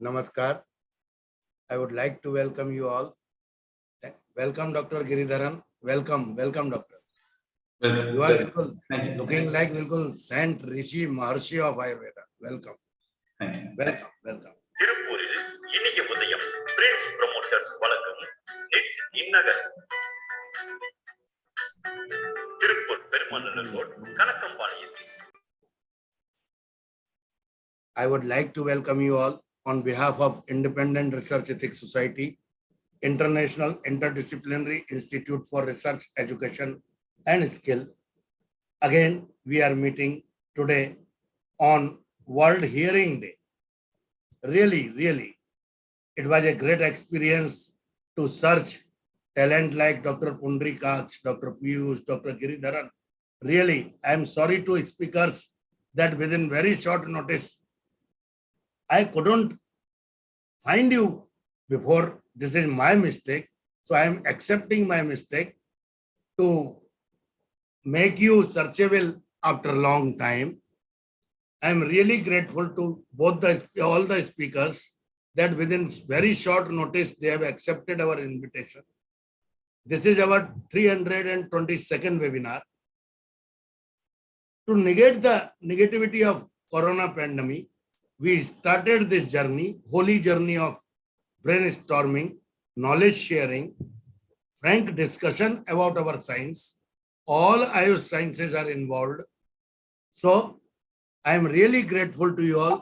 Namaskar. I would like to welcome you all. Welcome, Dr. Giridharan. Welcome, Doctor. You are looking like Saint Rishi Maharshi of Ayurveda. Welcome. Welcome. திருப்பூரில் இனிய உதயம் Prince promoters வழங்கும் next இந்நகர் Tiruppur Perumanallur road Kanakkampalayam. I would like to welcome you all on behalf of Independent Research Ethics Society, International Interdisciplinary Institute for Research, Education and Skill. Again, we are meeting today on World Hearing Day. Really, it was a great experience to search talent like Dr. Pundareekaksha, Dr. Piyush, Dr. Giridharan. Really, I am sorry to speakers that within very short notice, I couldn't find you before. This is my mistake. So I am accepting my mistake to make you searchable after a long time. I am really grateful to all the speakers that within very short notice, they have accepted our invitation. This is our 322nd webinar. To negate the negativity of Corona pandemic, we started this journey, holy journey of brainstorming, knowledge sharing, frank discussion about our science. All Ayush sciences are involved. So I am really grateful to you all.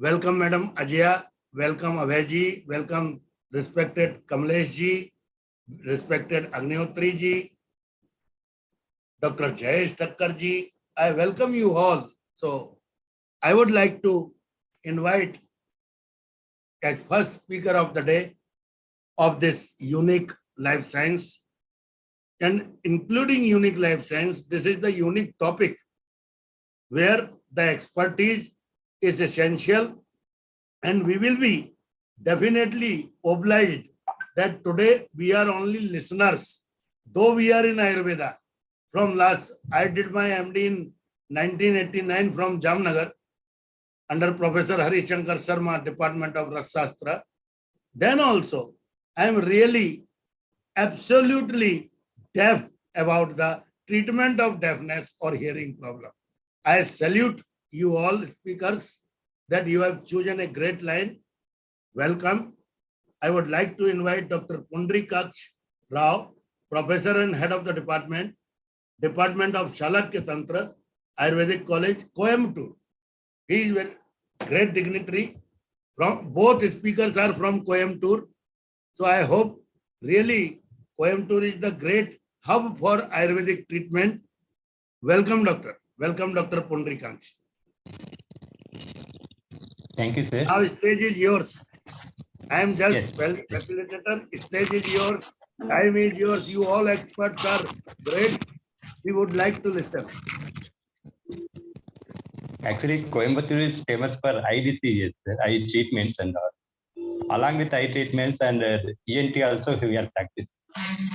Welcome, Madam Ajaya. Welcome, Abhayji. Welcome, respected Kamleshji, respected Agnihotriji, Dr. Jayesh Thakkarji. I welcome you all. So I would like to invite as first speaker of the day of this unique life science, and including unique life science, this is the unique topic where the expertise is essential, and we will be definitely obliged that today we are only listeners, though we are in Ayurveda. From last, I did my MD in 1989 from Jamnagar under Professor Hari Shankar Sharma, Department of Rasastra. Then also, I am really absolutely deaf about the treatment of deafness or hearing problem. I salute you all speakers that you have chosen a great line. Welcome. I would like to invite Dr. Pundareekaksha Rao, Professor and Head of the Department of Shalakya Tantra, Ayurvedic College, Coimbatore. He is a great dignitary. From both speakers are from Coimbatore. So I hope really Coimbatore is the great hub for Ayurvedic treatment. Welcome, Doctor. Welcome, Dr. Pundareekaksha. Thank you, sir. Now stage is yours. I am just facilitator. Stage is yours. Time is yours. You all experts are great. We would like to listen. Actually, Coimbatore is famous for eye diseases, eye treatments and all. Along with eye treatments and ENT also we are practicing.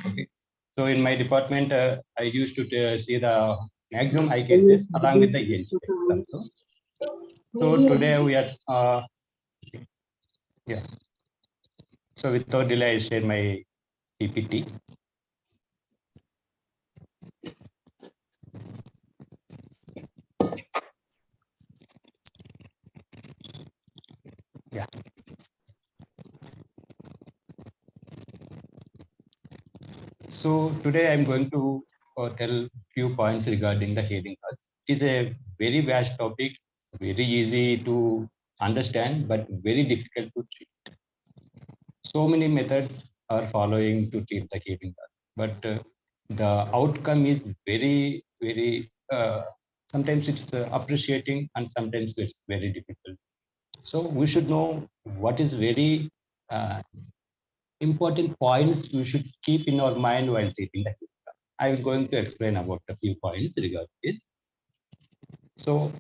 Okay. So in my department, I used to see the maximum eye cases along with the ENT cases also. So today we are, So without delay, I share my PPT. Yeah. So today I'm going to tell few points regarding the hearing loss. It is a very vast topic, very easy to understand, but very difficult to treat. So many methods are following to treat the hearing loss, but the outcome is very, sometimes it's appreciating and sometimes it's very difficult. So we should know what is very important points we should keep in our mind while treating the hearing loss. I am going to explain about a few points regarding this. So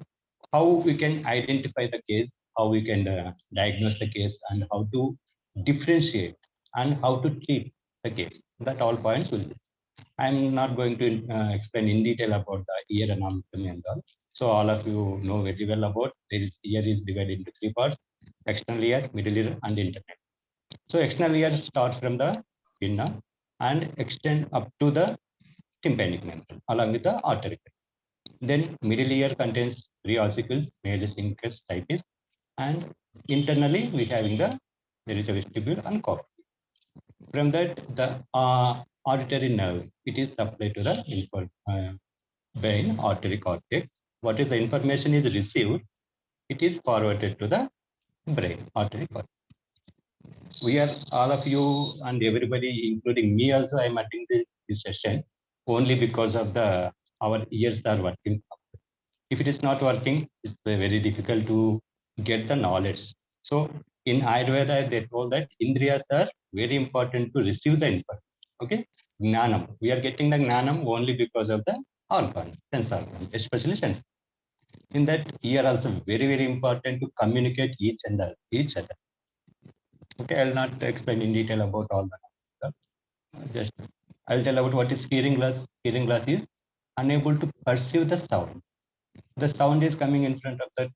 how we can identify the case, how we can diagnose the case, and how to differentiate and how to treat the case. That all points will be. I'm not going to explain in detail about the ear anatomy and all. So all of you know very well about ear is divided into three parts: external ear, middle ear, and internal. So external ear starts from the pinna and extend up to the tympanic membrane along with the artery. Then middle ear contains three ossicles, majus, incus, stipes, and internally we having there is a vestibule and cochlea. From that, the auditory nerve, it is supplied to the brain artery cortex. What is the information is received, it is forwarded to the brain artery cortex. We are all of you and everybody, including me also, I am attending this session only because of our ears are working. If it is not working, it's very difficult to get the knowledge. So in Ayurveda, they told that Indriyas are very important to receive the information. Okay, Gnanam. We are getting the Gnanam only because of the organs, sense organs, especially sense. In that, ear also very, very important to communicate each other. Okay, I'll not explain in detail about all that. Just I'll tell about what is hearing loss. Hearing loss is unable to perceive the sound. The sound is coming in front of that,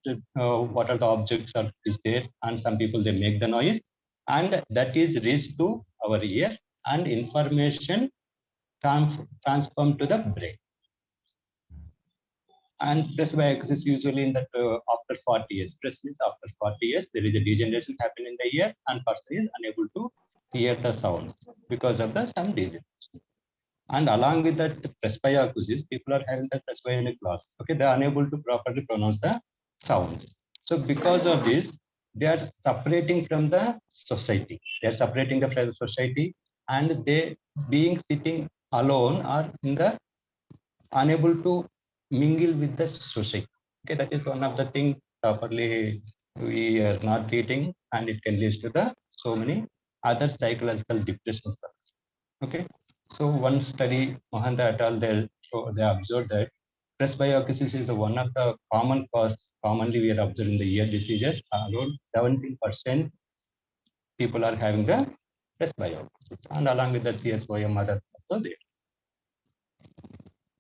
what are the objects are is there, and some people they make the noise, and that is reached to our ear, and information transformed to the brain. And presbyacus is usually in that after 40 years. Press means after 40 years, there is a degeneration happening in the ear, and person is unable to hear the sounds because of some degeneration. And along with that presbyacusis, people are having the presbyonic loss. Okay, they are unable to properly pronounce the sounds. So because of this, they are separating from the society. They are separating from the society, and they being sitting alone are unable to mingle with the society. Okay, that is one of the things properly we are not treating, and it can lead to so many other psychological depressions. Okay, so one study, Mohanda et al., they observed that presbyacusis is one of the common cause. Commonly, we are observing the ear diseases. Around 17% people are having the presbyacusis, and along with the CSOM, other also there.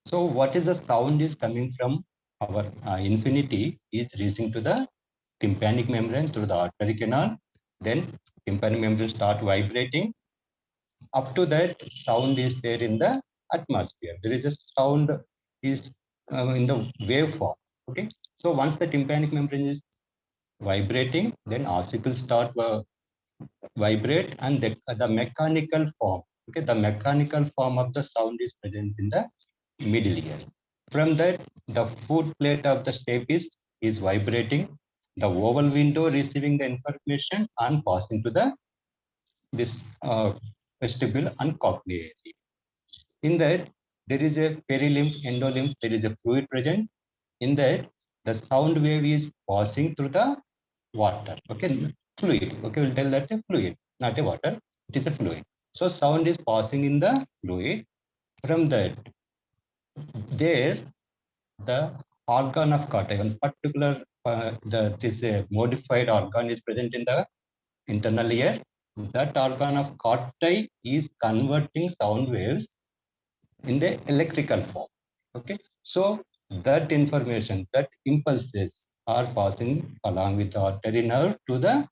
So, what is the sound is coming from our infinity is reaching to the tympanic membrane through the artery canal. Then tympanic membrane start vibrating. Up to that, sound is there in the atmosphere. There is a sound is in the waveform. Okay, so once the tympanic membrane is vibrating, then ossicles start vibrate, and the mechanical form. Okay, the mechanical form of the sound is present in the middle ear. From that, the foot plate of the stapes is vibrating. The oval window receiving the information and passing to this vestibule and cochlea. In that, there is a perilymph, endolymph, there is a fluid present. In that, the sound wave is passing through the water. Okay, fluid. Okay, we'll tell that a fluid, not a water. It is a fluid. So sound is passing in the fluid. From that, there, the organ of kata, one particular this modified organ is present in the internal ear. That organ of kata is converting sound waves in the electrical form. Okay, so that information, that impulses are passing along with the artery nerve to the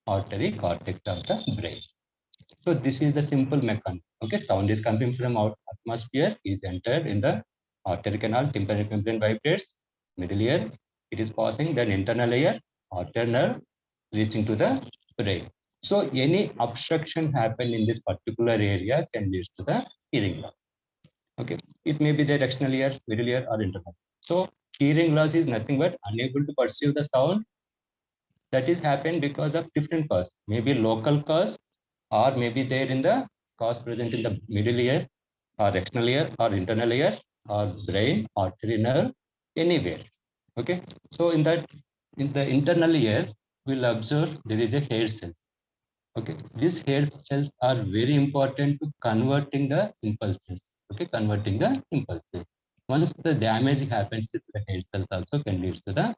artery cortex of the brain. So this is the simple mechanism. Okay, sound is coming from our atmosphere, is entered in the artery canal, tympanic membrane vibrates, middle ear, it is passing, then internal ear, artery nerve, reaching to the brain. So any obstruction happen in this particular area can lead to the hearing loss. Okay, it may be that external ear, middle ear, or internal. So hearing loss is nothing but unable to perceive the sound. That is happened because of different cause. Maybe local cause, or maybe there in the cause present in the middle ear, or external ear, or internal ear, or brain, artery nerve, anywhere. Okay, so in the internal ear, we'll observe there is a hair cell. Okay, these hair cells are very important to converting the impulses. Okay, converting the impulses. Once the damage happens to the hair cells, also can lead to the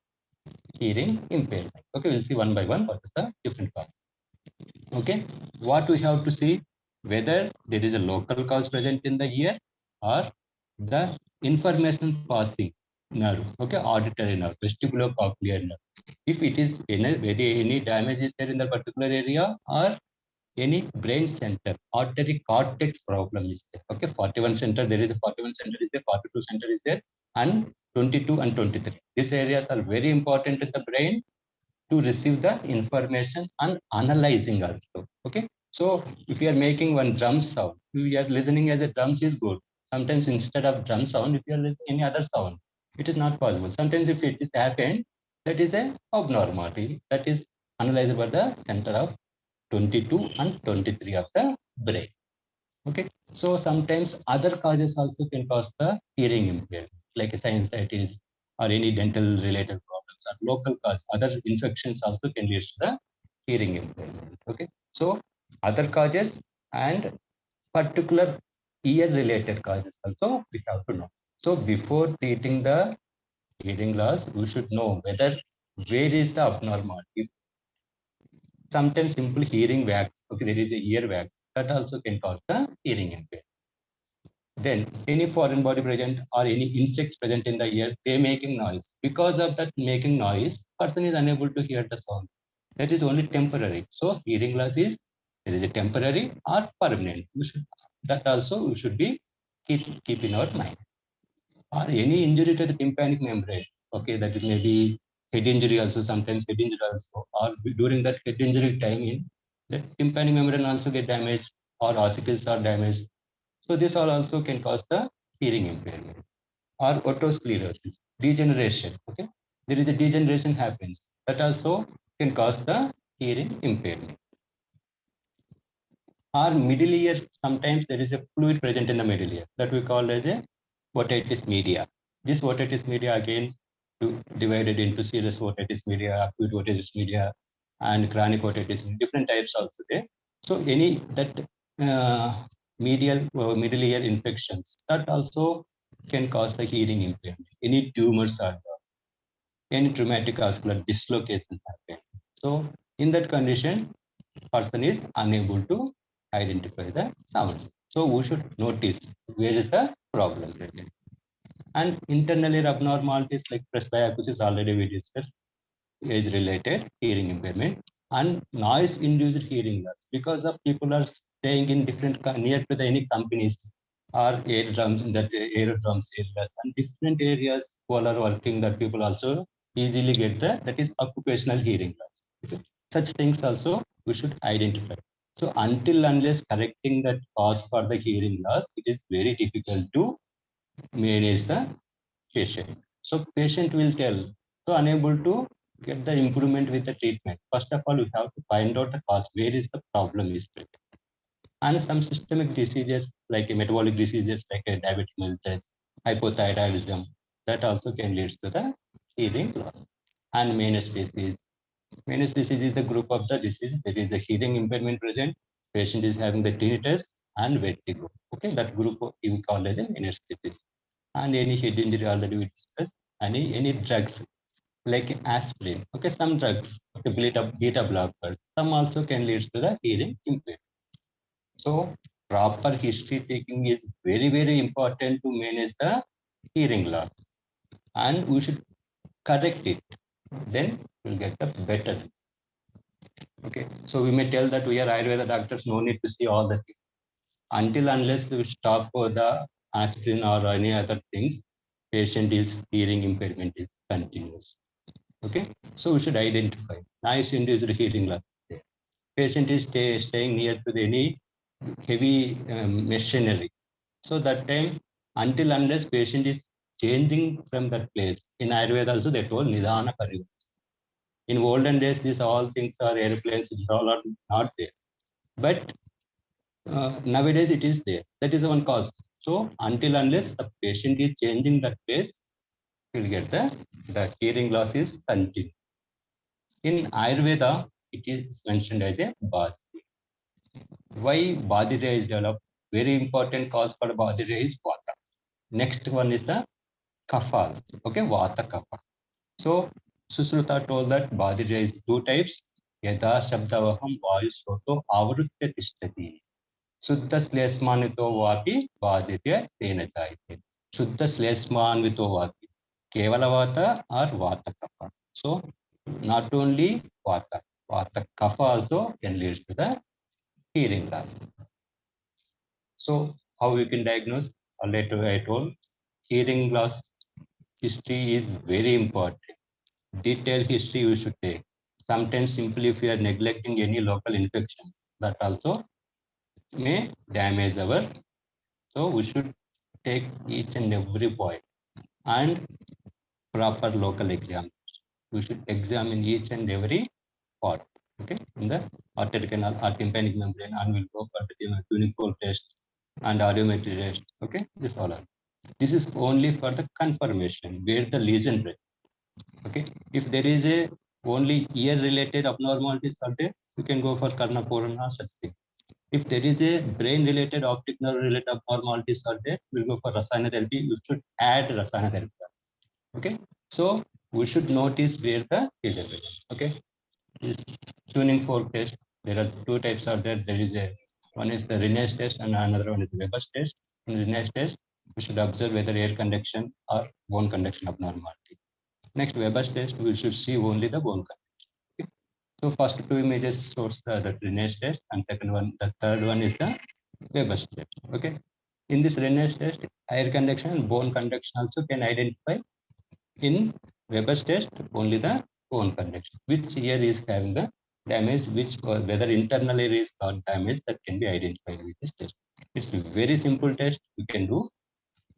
hearing impairment. Okay, we'll see one by one what is the different cause. Okay, what we have to see, whether there is a local cause present in the ear or the information passing nerve, okay, auditory nerve, vestibulocochlear nerve. If it is any damage is there in the particular area, or any brain center, auditory cortex problem is there. Okay, 41 center, there is a 41 center is there, 42 center is there, and 22 and 23. These areas are very important in the brain to receive the information and analyzing also. Okay, so if you are making one drum sound, you are listening as a drums is good. Sometimes instead of drum sound, if you are listening any other sound, it is not possible. Sometimes if it is happened, that is a abnormality that is analyzed by the center of 22 and 23 of the brain. Okay, so sometimes other causes also can cause the hearing impairment, like sinusitis or any dental related problems, or local cause, other infections also can lead to the hearing impairment. Okay, so other causes and particular ear related causes also we have to know. So before treating the hearing loss, we should know whether where is the abnormality. Sometimes simple hearing wax, okay, there is a ear wax that also can cause the hearing impairment. Then any foreign body present or any insects present in the ear, they making noise. Because of that making noise, person is unable to hear the sound. That is only temporary. So hearing loss is there is a temporary or permanent. That also we should be keep in our mind. Or any injury to the tympanic membrane. Okay, that is maybe head injury also, sometimes head injury also, or during that head injury time in the tympanic membrane also get damaged or ossicles are damaged. So this all also can cause the hearing impairment or otosclerosis, degeneration. Okay, there is a degeneration happens that also can cause the hearing impairment. Or middle ear, sometimes there is a fluid present in the middle ear that we call as a otitis media. This otitis media again divided into serous otitis media, acute otitis media, and chronic otitis media, different types also there. So any that medial middle ear infections that also can cause the hearing impairment. Any tumors are there, any traumatic vascular dislocation happen. So in that condition, person is unable to identify the sounds. So we should notice where is the problem present. And internal ear abnormalities like presbyacusis already we discussed, age-related hearing impairment, and noise-induced hearing loss because of people are staying in different near to the any companies or air drums that aerodromes areas and different areas who are working that people also easily get that is occupational hearing loss. Okay. Such things also we should identify. So until unless correcting that cause for the hearing loss, it is very difficult to manage the patient. So patient will tell, so unable to get the improvement with the treatment. First of all, we have to find out the cause, where is the problem is present. And some systemic diseases like metabolic diseases like diabetes mellitus, hypothyroidism, that also can lead to the hearing loss. And Meniere's disease. Meniere's disease is the group of the disease. There is a hearing impairment present. Patient is having the tinnitus and vertigo. Okay, that group we call as a Meniere's disease. And any head injury already we discussed. Any drugs like aspirin. Okay, some drugs, okay, beta blockers. Some also can lead to the hearing impairment. So proper history taking is very, very important to manage the hearing loss. And we should correct it. Then we'll get the better. Okay, so we may tell that we are Ayurveda doctors, no need to see all the things. Until unless we stop for the aspirin or any other things, patient is hearing impairment is continuous. Okay, so we should identify noise induced hearing loss. Patient is staying near to any heavy machinery. So that time, until unless patient is changing from that place, in Ayurveda also they told Nidana Parivartana. In olden days, these all things are airplanes, which all are not there. But nowadays it is there. That is one cause. So until unless the patient is changing that place, you will get the hearing loss is continued. In Ayurveda, it is mentioned as a Badhya. Why Badhya is developed? Very important cause for Badhya is Vata. Next one is the Kapha. Okay, Vata Kapha. So Susruta told that Badhya is two types. Yada Shabdavaham Vayu Soto Avrutya Tishtati. Shuddha Slesmanito Vapi Badhya Tena Jayate. Shuddha Slesmanito Vapi. Kevala Vata or Vata Kapha. So not only Vata, Vata Kapha also can lead to the hearing loss. So how we can diagnose? Later I told hearing loss history is very important. Detailed history you should take. Sometimes simply if you are neglecting any local infection, that also may damage our. So we should take each and every point and proper local exam. We should examine each and every part. Okay, in the arterial canal or tympanic membrane, and we'll go for the tuning fork test and audiometry test. Okay, this all are. This is only for the confirmation where the lesion break. Okay, if there is a only ear related abnormalities are there, you can go for Karnapuran or such thing. If there is a brain related optic nerve related abnormalities are there, we'll go for Rasayana therapy. You should add Rasayana therapy. Okay, so we should notice where the lesion break. Okay, this tuning fork test. There are two types are there. There is a one is the Rinnes test and another one is the Weber's test. In Rinnes test, we should observe whether air conduction or bone conduction abnormality. Next Weber's test, we should see only the bone conduction. Okay. So first two images shows the Rinnes test, and second one, the third one is the Weber's test. Okay. In this Rinnes test, air conduction and bone conduction also can identify. In Weber's test, only the bone conduction. Which ear is having the damage, which or whether internal ear is not damaged, that can be identified with this test. It's a very simple test we can do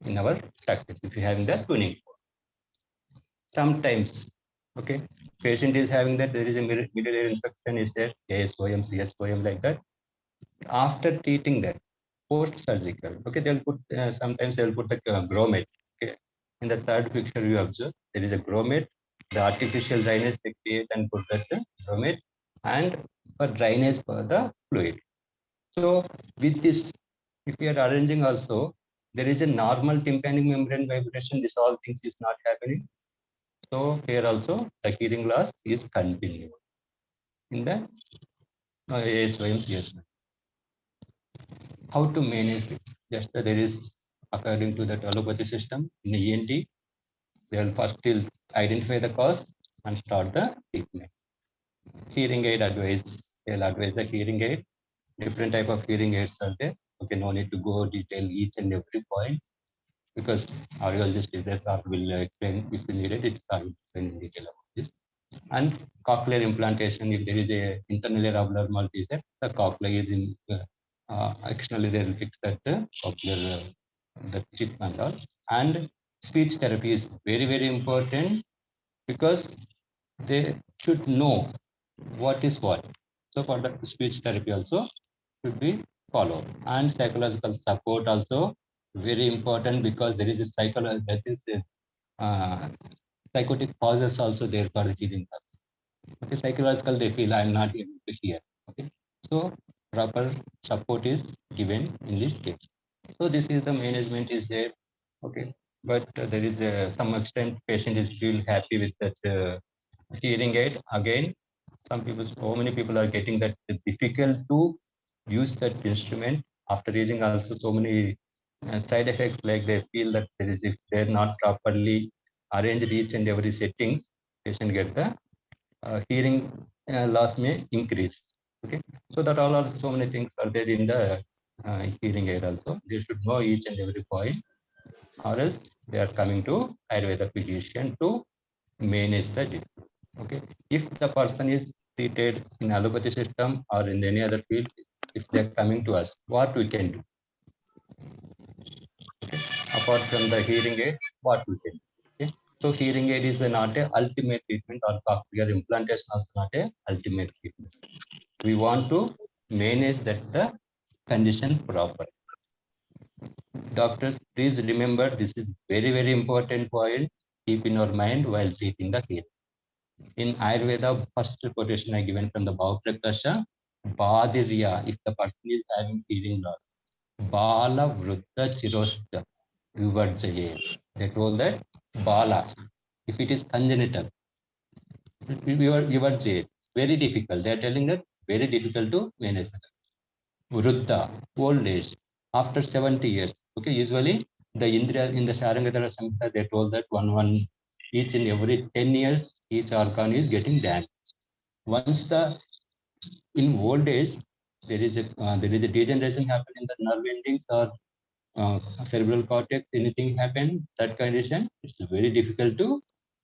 in our practice if you having the tuning. Sometimes, okay, patient is having that there is a middle ear infection is there, ASOM, CSOM like that. After treating that, post-surgical, okay, they'll put sometimes they'll put the grommet. Okay, in the third picture you observe there is a grommet, the artificial drainage they create and put that grommet, and for drainage for the fluid. So with this, if we are arranging also, there is a normal tympanic membrane vibration. This all things is not happening. So here also the hearing loss is continued in the ASOM, CSOM. How to manage this? Just there is, according to that allopathy system in the ENT, they will first still identify the cause and start the treatment. Hearing aid advice, they'll advise the hearing aid. Different type of hearing aids are there. Okay, no need to go detail each and every point because audiologist is there, or will explain if you need it. It's I will explain in detail about this. And cochlear implantation, if there is a internal ear abnormality, the cochlea is in externally they will fix that cochlear the chip and all. And speech therapy is very, very important because they should know what is what. So for the speech therapy also should be followed. And psychological support also very important because there is a psychological that is psychotic causes also there for the hearing loss. Okay, psychological they feel I am not able to hear. Okay, so proper support is given in this case. So this is the management is there. Okay, but there is some extent patient is feel happy with that hearing aid. Again, some people, so many people are getting that difficult to use that instrument after using also so many side effects, like they feel that there is if they're not properly arranged each and every settings, patient get the hearing loss may increase. Okay, so that all are so many things are there in the hearing aid also. They should know each and every point, or else they are coming to Ayurveda physician to manage the disease. Okay, if the person is treated in allopathy system or in any other field, if they are coming to us, what we can do? Okay, apart from the hearing aid, what we can do? Okay, so hearing aid is not a ultimate treatment, or cochlear implantation is not a ultimate treatment. We want to manage that the condition proper. Doctors, please remember this is very, very important point. Keep in your mind while treating the hearing. In Ayurveda, first quotation I given from the Bhavaprakrasha, Badirya, if the person is having hearing loss, Bala Vrutta Chirosta Vivarjaye. They told that Bala, if it is congenital, Vivarjaye, very difficult. They are telling that very difficult to manage. Vruddha, old age, after 70 years. Okay, usually the Indra in the Sharangadhara Samhita, they told that one each and every 10 years, each organ is getting damaged. Once in old age, there is a degeneration happen in the nerve endings or cerebral cortex, anything happen, that condition, it's very difficult to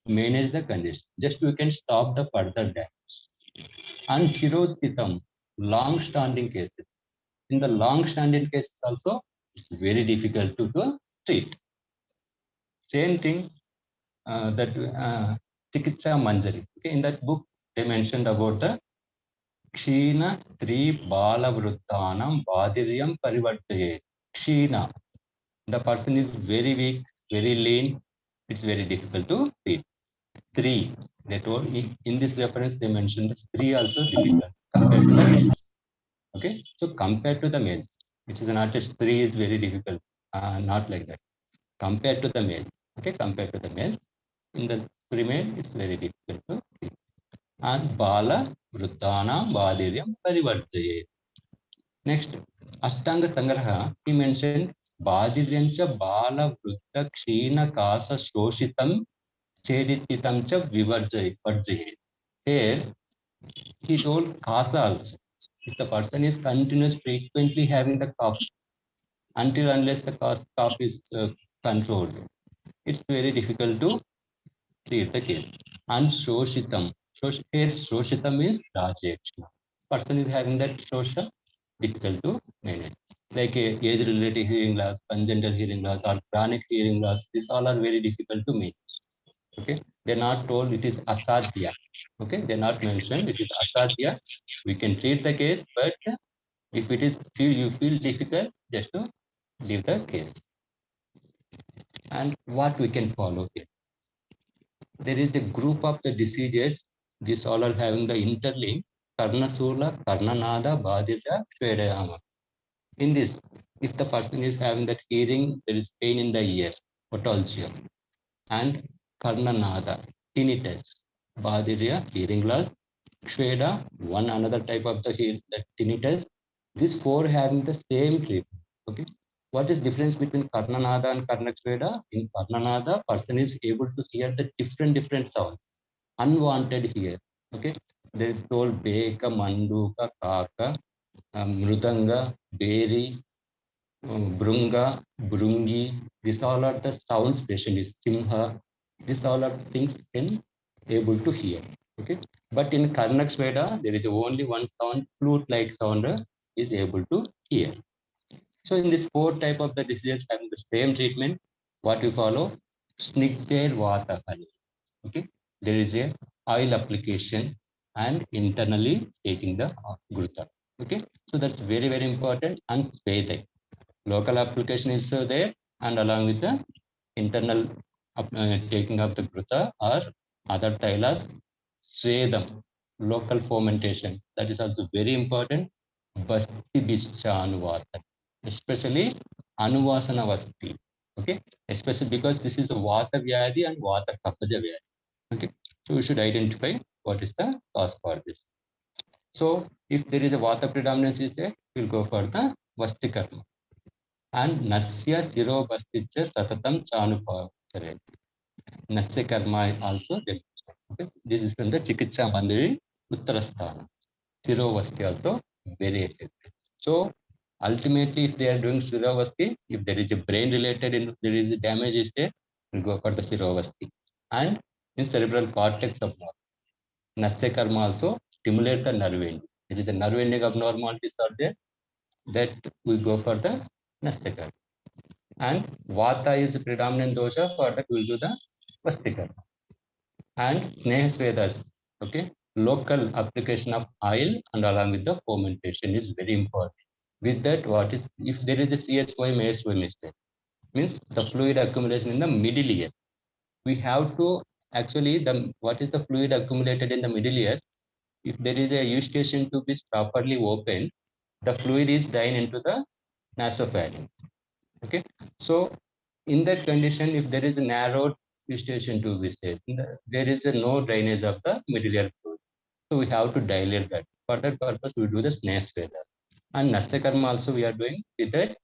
manage the condition. Just we can stop the further damage. And chirotitam, long-standing cases. In the long-standing cases also, it's very difficult to treat. Same thing that Chikitsa Manjari. Okay, in that book, they mentioned about the Kshina Stri Bala Vruttanam Badiryam Parivartaye. Kshina. The person is very weak, very lean. It's very difficult to treat. Three. They told in this reference they mentioned the three also difficult compared to the males. Okay, so compared to the males, it is not just three is very difficult. Not like that. Compared to the males. Okay, compared to the males, in the female it's very difficult to treat. And Bala Vruttana Badiryam Parivartaye. Next, Ashtanga Sangraha, he mentioned Badiryancha Bala Vrutta Kshina Kasa Shoshitam Chedititam Cha Vivarjaye. Here, he told Kasa also. If the person is continuous frequently having the cough, until unless the cough is controlled, it's very difficult to treat the case. And Shoshitam. Here, Shoshitam is Rajakshana. Person is having that Shosha, difficult to manage. Like age-related hearing loss, congenital hearing loss, or chronic hearing loss, these all are very difficult to manage. Okay, they're not told it is asadhya. Okay, they're not mentioned it is asadhya. We can treat the case, but if it is you feel difficult, just to leave the case. And what we can follow here? There is a group of the diseases. These all are having the interlink. Karnasula, Karnanada, Badirya, Shvedayama. In this, if the person is having that hearing, there is pain in the ear, otolgia, and Karnanada, tinnitus, Badirya, hearing loss, Shveda, one another type of the tinnitus. These four having the same treatment. Okay. What is difference between Karnanada and Karnakshveda? In Karnanada, person is able to hear the different sounds, unwanted here. Okay. They told Beka, Manduka, Kaka, Mrudanga, Beri, Brunga, Brungi. These all are the sound specialists. Simha. These all are things in able to hear. Okay. But in Karnakshveda, there is only one sound, flute-like sound is able to hear. So in this four type of the diseases having the same treatment, what we follow? Snigdher Vata. Okay. There is a oil application and internally taking the Gruta. Okay. So that's very, very important. And Svedai. Local application is there, and along with the internal taking of the Gruta or other Thailas, Svedam, local fermentation. That is also very important. Basti Bischa Anuvasana, especially Anuvasana Vasti. Okay, especially because this is a Vata Vyadi and Vata Kapaja Vyadi. Okay, so we should identify what is the cause for this. So if there is a Vata predominance is there, we'll go for the Vasti Karma. And Nasya Siro Basticha Satatam Chanupachare. Nasya Karma also. Okay, this is from the Chikitsa Mandiri Uttarasthana. Siro Vasti also very effective. So ultimately, if they are doing Sirovasti, if there is a brain related, if there is a damage is there, we'll go for the Sirovasti. And in cerebral cortex of Nasya Karma also stimulate the nerve ending. There is a nerve ending abnormalities are there, that we go for the Nasya Karma. And Vata is predominant dosha, for that we'll do the Vasti Karma. And Sneha Svedas, okay, local application of oil and along with the fermentation is very important. With that, what is, if there is a CHY mistake, means the fluid accumulation in the middle ear. We have to actually, what is the fluid accumulated in the middle ear? If there is a eustachian tube is properly opened, the fluid is drained into the nasopharynx. Okay, so in that condition, if there is a narrow eustachian tube is there, there is no drainage of the middle ear fluid. So we have to dilate that. For that purpose, we do the Sneha Sveda. And Nasya Karma also we are doing with that.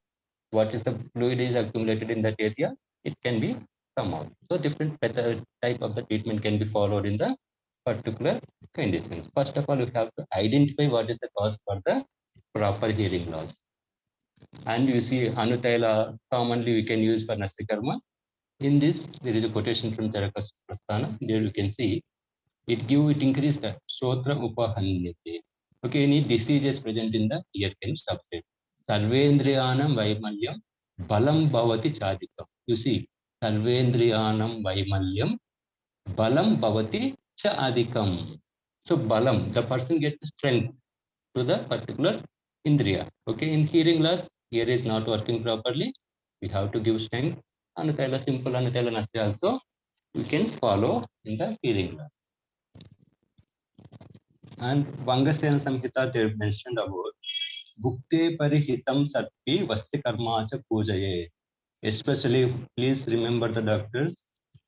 What is the fluid is accumulated in that area? It can be come out. So different type of the treatment can be followed in the particular conditions. First of all, you have to identify what is the cause for the proper hearing loss. And you see Anutaila commonly we can use for Nasikarma. In this, there is a quotation from Charaka Prasthana. There you can see it increase the Shrotra Upahanyate. Okay, any diseases present in the ear can subside. Sarvendriyanam Vaimalyam Balam Bhavati Chadikam. You see, Sarvendriyanam Vaimalyam Balam Bhavati Chadikam. So Balam, the person gets strength to the particular Indriya. Okay, in hearing loss, ear is not working properly. We have to give strength. Anuthala simple Anuthala Nasti also we can follow in the hearing loss. And Vangasena Samhita they mentioned about Bhukte Parihitam Satpi Vasti Karmacha Pujaye. Especially, please remember the doctors,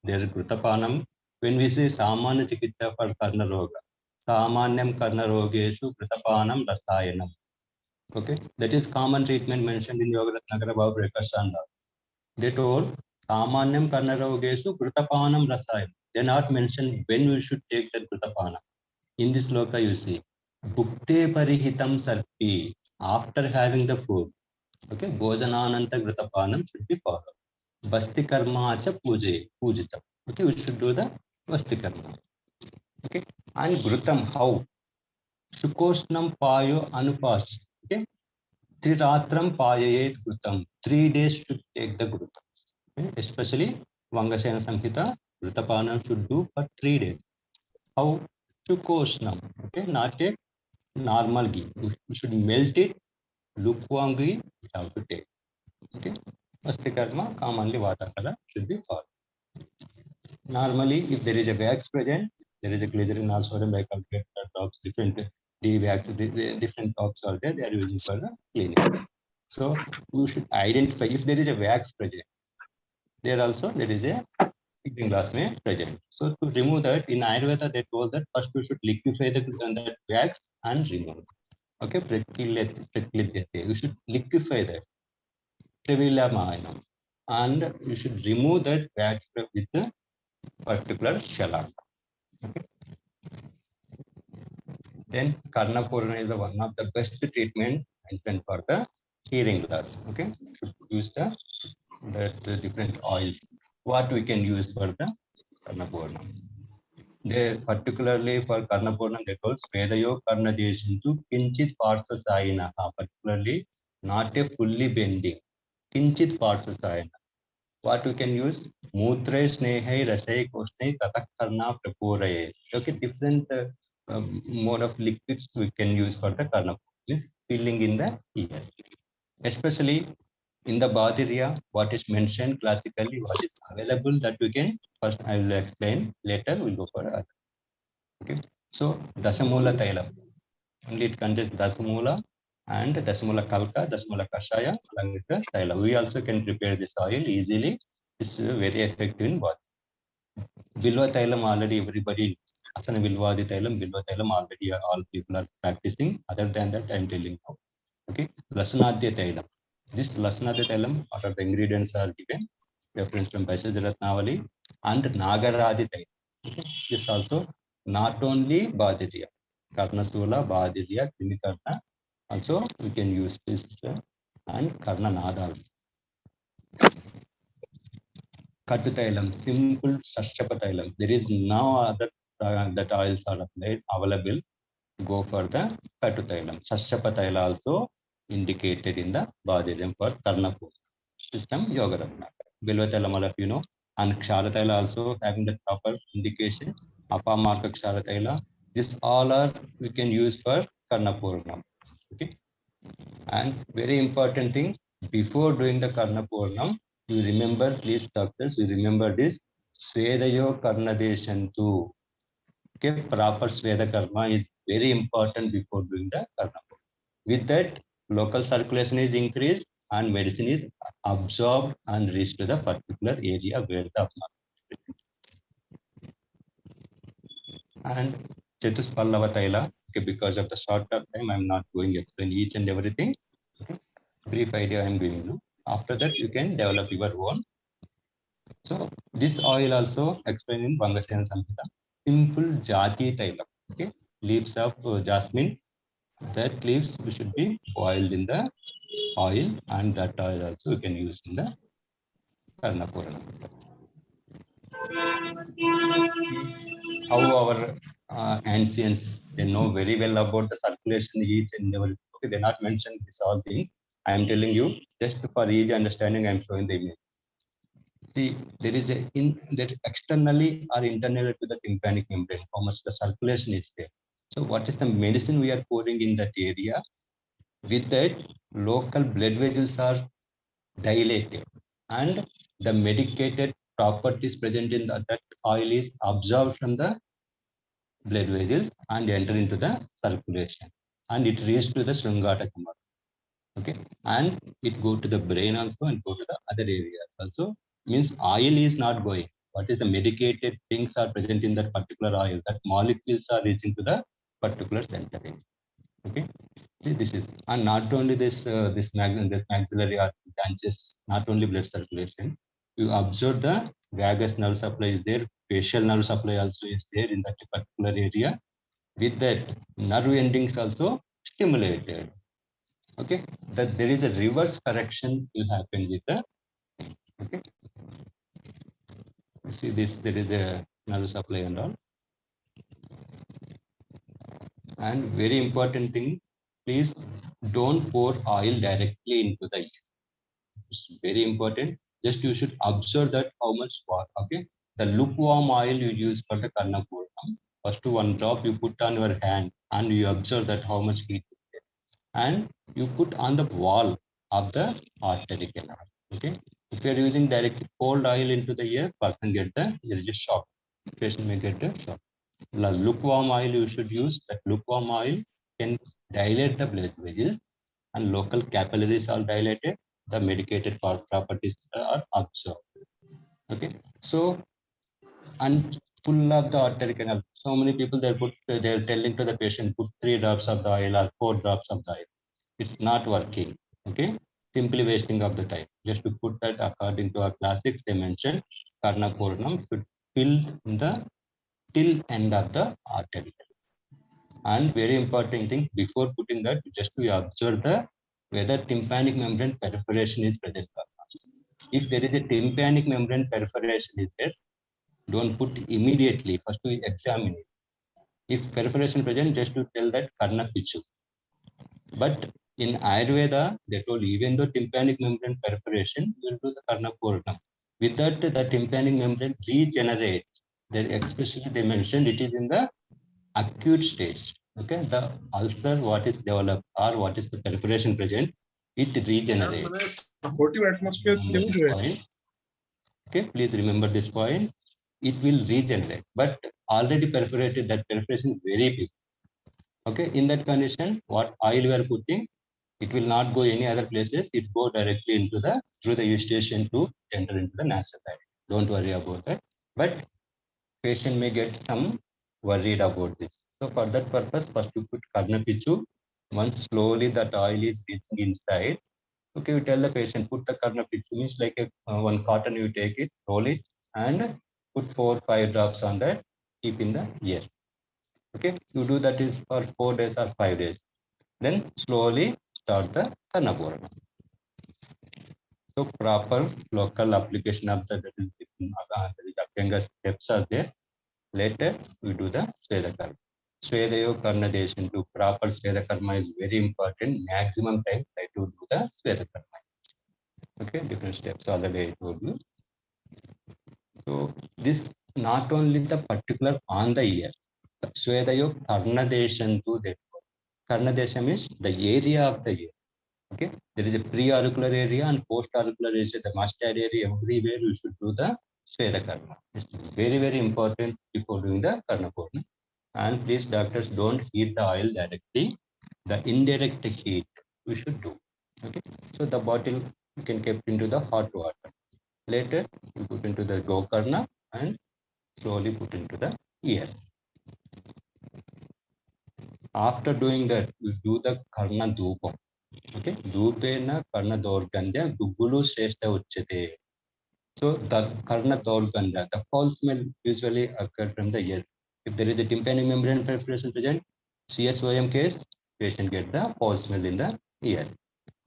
their Krutapanam. When we say Samanya Chikitsa for Karna Roga, Samanyam Karna Rogeshu Krutapanam Rasayanam. Okay, that is common treatment mentioned in Yoga Ratnakara Bhavrekashanda. They told Samanyam Karna Rogeshu Krutapanam Rasayanam. They not mentioned when we should take that Krutapanam. In this loka, you see, Bhukte Parihitam Sarpi, after having the food, okay, Bhojanananta Grutapanam should be followed. Basti Karma Acha Pujitam. Okay, we should do the Basti Karma. Okay, and Grutam, how? Sukosnam Payo Anupas. Okay, Triratram Payayet Grutam. 3 days should take the Grutam. Okay? Especially Vangasena Samhita, Grutapanam should do for 3 days. How? Sukosnam. Okay, not take normal ghee. We should melt it, lukewarm ghee, we have to take. Okay, Basti Karma, commonly Vatakala should be followed. Normally, if there is a wax present, there is a glycerin or sodium bicarbonate tops, different D-wax, different tops are there, they are using for the cleaning. So we should identify if there is a wax present. There also there is a hearing loss may present. So to remove that, in Ayurveda they told that first we should liquefy that wax and remove. Okay, you should liquefy that. And you should remove that wax with the particular Shalakya. Okay. Then Karnapurna is one of the best treatment mentioned for the hearing loss. Okay, should use the different oils. What we can use for the Karnapurna? They particularly for Karnapurna they told Svedayo Karnadeshintu Kinchit Parsasayina, particularly not a fully bending. Kinchit Parsasayina. What we can use? Mutre Snehai Rasai Koshnai Tatakkarna Prapuraye. Okay, different mode of liquids we can use for the Karnapurna. Is filling in the ear. Especially in the Badiriya, what is mentioned classically, what is available that we can, first I will explain, later we'll go for other. Okay, so Dasamula Tailam. Only it contains Dasamula and Dasamula Kalka, Dasamula Kashaya, along with the Tailam. We also can prepare this oil easily. It's very effective in body. Bilva Tailam already everybody, Asana Bilvadi Tailam, Bilva Tailam already all people are practicing. Other than that, I'm telling you. Okay, Lasanadya Tailam. This Lasanadya Tailam, what are the ingredients are given? Reference from Paisajratnavali and Nagaradi Tailam. Okay, this also not only Badiriya, Karnasula, Badiriya, Krimikarna, also we can use this and Karna Nada also. Katutailam, simple Sashapatailam. There is no other that oils are applied available. Go for the Katutailam. Sashapataila also indicated in the Badiriam for Karnapur system Yoga Ratnaka. Bilvatailam, all of you know, and Ksharataila also having the proper indication. Apamarka Ksharataila. This all are we can use for Karnapurnam. Okay. And very important thing, before doing the Karnapurnam, you remember, please doctors, you remember this Svedayo Karnadeshantu. Okay, proper Sveda Karma is very important before doing the Karnapurnam. With that, local circulation is increased and medicine is absorbed and reached to the particular area where the abnormality is. And Chatuspallava Taila, okay, because of the short of time, I'm not going to explain each and everything. Okay. Brief idea I'm giving you. After that, you can develop your own So this oil also explained in Vangasena Samhita. Simple Jati Tailam. Okay, leaves of jasmine. That leaves should be boiled in the oil, and that oil also you can use in the Karnapurana. How our ancients, they know very well about the circulation each and every. Okay, they not mentioned this all thing. I am telling you just for easy understanding. I am showing the image. See, there is a in that externally or internally to the tympanic membrane, how much the circulation is there. So what is the medicine we are pouring in that area? With that, local blood vessels are dilated and the medicated properties present in that oil is absorbed from the blood vessels and enter into the circulation, and it reaches to the Shrungata Kumar. Okay, and it go to the brain also and go to the other areas also. Means oil is not going. What is the medicated things are present in that particular oil? That molecules are reaching to the particular center. Okay, see this is, and not only this maxillary or branches, not only blood circulation. You observe the vagus nerve supply is there, facial nerve supply also is there in that particular area. With that, nerve endings also stimulated. Okay, that there is a reverse correction will happen with the. Okay, you see this, there is a nerve supply and all. And very important thing, please don't pour oil directly into the ear. It's very important. Just you should observe that how much water. Okay, the lukewarm oil you use for the Karnapurnam, first one drop you put on your hand and you observe that how much heat is there, and you put on the wall of the artery canal. Okay, if you are using directly cold oil into the ear, person get the, there is a shock. Patient may get a shock. The lukewarm oil you should use. That lukewarm oil can dilate the blood vessels and local capillaries are dilated. The medicated properties are absorbed. Okay, so and full of the artery canal. So many people they're telling to the patient put 3 drops of the oil or 4 drops of the oil. It's not working. Okay, simply wasting of the time. Just to put that according to our classics, they mentioned Karnapurnam should fill in the till end of the artery. And very important thing, before putting that, just to observe the whether tympanic membrane perforation is present or not. If there is a tympanic membrane perforation is there, don't put immediately. First we examine it. If perforation present, just to tell that karna pichu. But in Ayurveda, they told even though tympanic membrane perforation, you will do the karna purnam. With that, the tympanic membrane regenerate. That especially they mentioned it is in the acute stage. Okay, the ulcer what is developed or what is the perforation present, it regenerates. Supportive atmosphere Remember this point. Okay, please remember this point. It will regenerate, but already perforated, that perforation is very big. Okay, in that condition, what oil you are putting, it will not go any other places. It go directly into the through the eustachian to enter into the nasal cavity. Don't worry about that. But patient may get some worried about this. So for that purpose, first you put Karnapichu. Once slowly that oil is reaching inside, okay, you tell the patient put the Karnapichu, means like a one cotton you take it, roll it, and put 4-5 drops on that, keep in the ear. Okay, you do that is for 4 days or 5 days. Then slowly start the Karnapurana. So proper local application of the that is Abhyanga steps are there. Later, we do the Sweda Karma. Svedayo Karna Deshan to proper Sweda Karma is very important. Maximum time try to do the Sweda Karma. Okay, different steps already I told you. So this not only the particular on the ear. Svedayo Karna Deshan to that. Karna Desha means the area of the ear. Okay, there is a pre-auricular area and post-auricular area, the mustard area, everywhere you should do the Sweda Karma. It's very, very important before doing the Karna Purna. And please, doctors, don't heat the oil directly. The indirect heat we should do. Okay, so the bottle you can keep into the hot water. Later, you put into the Gokarna and slowly put into the ear. After doing that, you do the Karna Dhupam. Okay, Dhupena Karna Dorgandya Gugulu Shrestha Uchyate. So the karna torganda, the foul smell usually occurs from the ear. If there is a tympanic membrane perforation present, CSOM case, patient get the foul smell in the ear.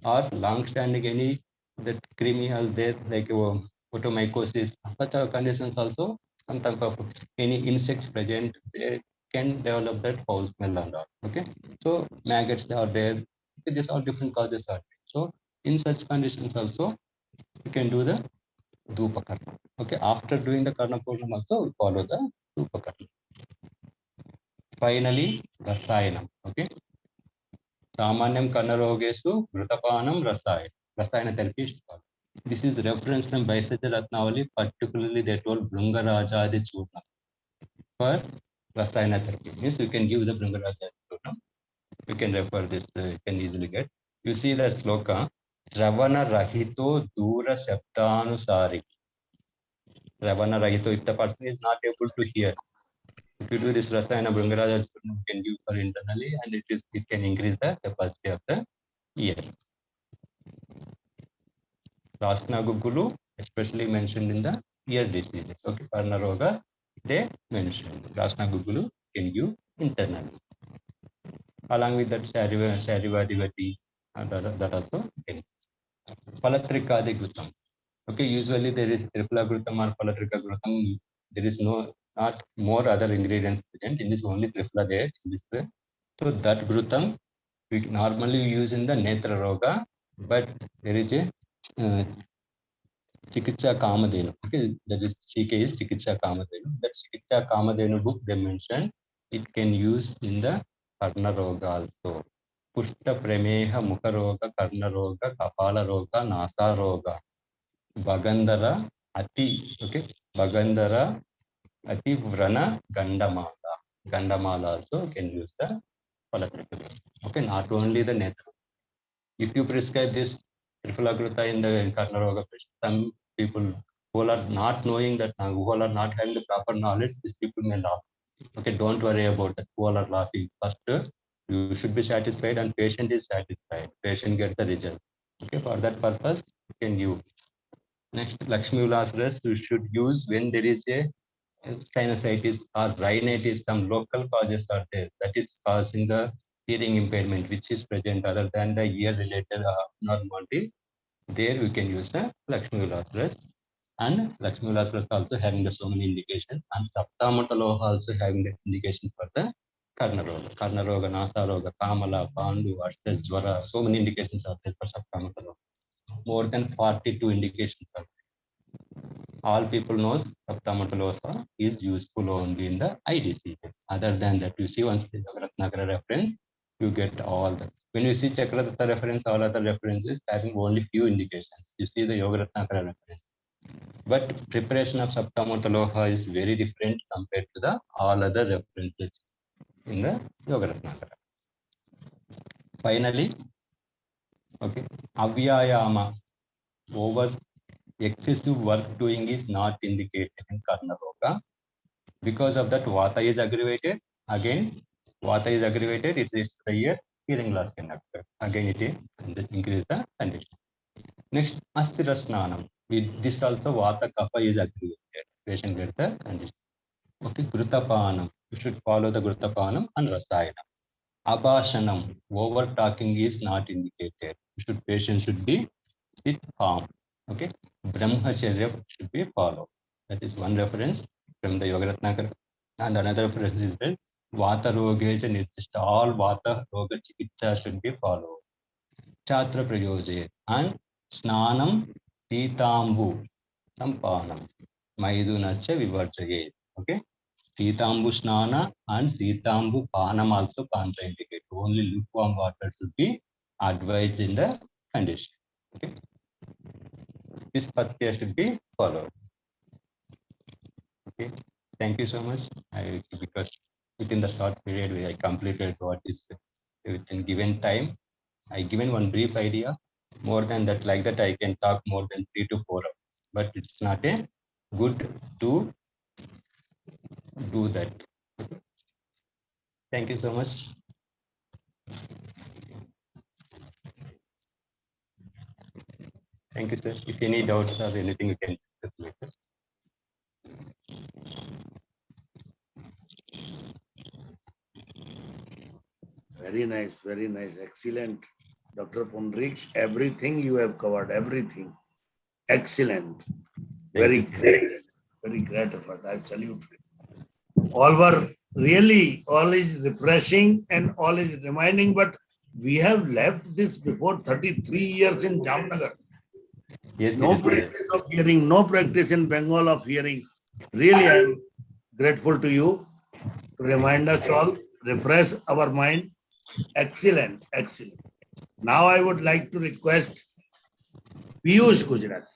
Or long-standing any that creamy are there like photomycosis, such are conditions also. Some type of any insects present, they can develop that foul smell and all. Okay, so maggots are there. These are different causes are there. So in such conditions also, you can do the Dhupakarna. Okay, after doing the Karna Purnam also, we follow the Dhupakarna. Finally, Rasayanam. Okay, Samanyam Karnarogesu, Grutapanam Rasayana. Rasayana therapy is called. This is reference from Vaisatya Ratnavali, particularly they told Brungarajadi Churna for Rasayana therapy. Means you can give the Brungarajadi Churna. You can refer this, you can easily get. You see that sloka, Ravana Rahito Dura Shabdanusari. Ravana Rahito, if the person is not able to hear, if you do this Rasayana Brungaraja, you can give for internally and it can increase the capacity of the ear. Rasna Gugulu, especially mentioned in the ear diseases. Okay, Parnaroga, they mentioned. Rasna Gugulu can give internally. Along with that, Sarivadivati, that also can. Palatrikadi Gutam. Okay, usually there is Tripla-glutam or Palatrika-glutam. There is not more other ingredients present. In this only Tripla there. In this way. So that glutam we normally use in the Netra Roga, but there is a Chikitsa Kamadenu. Okay, that is CK is Chikitsa Kamadenu. That Chikitsa Kamadenu book they mentioned, it can use in the Karna Roga also. Pushta Premeha Mukha Roga, Karna Roga, Kapala Roga, Nasa Roga. Bagandara Ati, okay, Bagandara Ati Vrana Gandamala. Gandamala also can use the Palatrika. Okay, not only the Netra. If you prescribe this Trifalagrutha in the Karnaroga patient, some people who are not knowing that, who are not having the proper knowledge, these people may laugh. Okay, don't worry about that. Who are laughing. First, you should be satisfied and patient is satisfied. Patient gets the result. Okay, for that purpose, you can use. Next, Lakshmi Vilas you should use when there is a sinusitis or rhinitis, some local causes are there that is causing the hearing impairment which is present other than the ear related abnormality. There we can use the Lakshmi Vilas and Lakshmi Vilas also having the so many indications and Saptamataloha also having the indication for the Karnaroga, Nasa Roga, Kamala, Pandu, Ashtas, Jwara, so many indications are there for Saptamataloha. More than 42 indications are there. All people knows Saptamatalosa is useful only in the IDC. Other than that, you see once the Yogaratnakara reference, you get all the. When you see Chakradatta reference, all other references having only few indications. You see the Yogaratnakara reference. But preparation of Saptamataloha is very different compared to the all other references in the Yogaratnakara. Finally, okay, Avyayama, over excessive work doing is not indicated in Karna Roga. Because of that, Vata is aggravated. Again, Vata is aggravated, it reaches the ear, hearing loss can occur. Again, it increases the condition. Next, Asthirasnanam. With this also, Vata Kapha is aggravated. Patient gets the condition. Okay, Grutapanam. You should follow the Grutapanam and Rasayana. Abhashanam. Over talking is not indicated. Patient should be sit calm. Okay, Brahmacharya should be followed. That is one reference from the Yogaratnakara. And another reference is that Vata Rogeja Nirtishta. All Vata Roga Chikitsa should be followed. Chatra Prayoje and Snanam Titambu Sampanam Maidunascha Vivarchaye. Okay, Sitambu Snana and Sitambu Panam also contraindicate. Only lukewarm water should be advised in the condition. Okay. This pathya should be followed. Okay. Thank you so much. Because within the short period I completed what is within given time. I given one brief idea. More than that, like that, I can talk more than 3 to 4 hours. But it's not a good to do that. Thank you so much. Thank you, sir. If any doubts or anything, you can discuss. Very nice, very nice. Excellent. Dr. Pundareekaksha, everything you have covered, everything. Excellent. Very great. Very great effort. I salute you. All were really, all is refreshing and all is reminding, but we have left this before 33 years in Jamnagar. Yes, No yes, yes. practice of hearing, no practice in Bengal of hearing. Really, I am grateful to you to remind us all, refresh our mind. Excellent, excellent. Now I would like to request Piyush Gujarathi.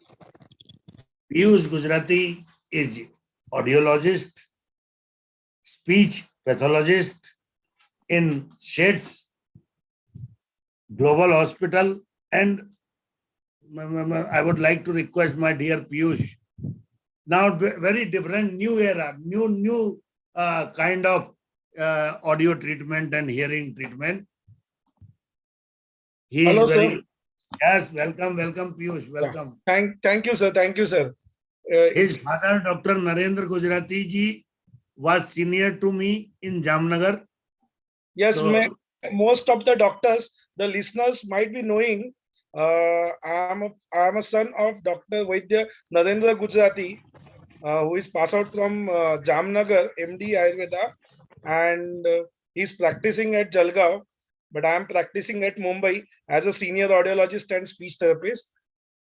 Piyush Gujarathi is audiologist, speech pathologist in SHEDS Global Hospital, and I would like to request my dear Piyush. Now very different, new era, new kind of audio treatment and hearing treatment. He Hello, is very sir. yes. Welcome, Piyush. Welcome. Thank you, sir. Thank you, sir. His father, Dr. Narendra Gujarathi ji, was senior to me in Jamnagar. Yes, So, most of the doctors, the listeners might be knowing. I am a son of Dr. Vaidya Narendra Gujarathi, who is passed out from Jamnagar, MD Ayurveda, and he's practicing at Jalgaon. But I am practicing at Mumbai as a senior audiologist and speech therapist.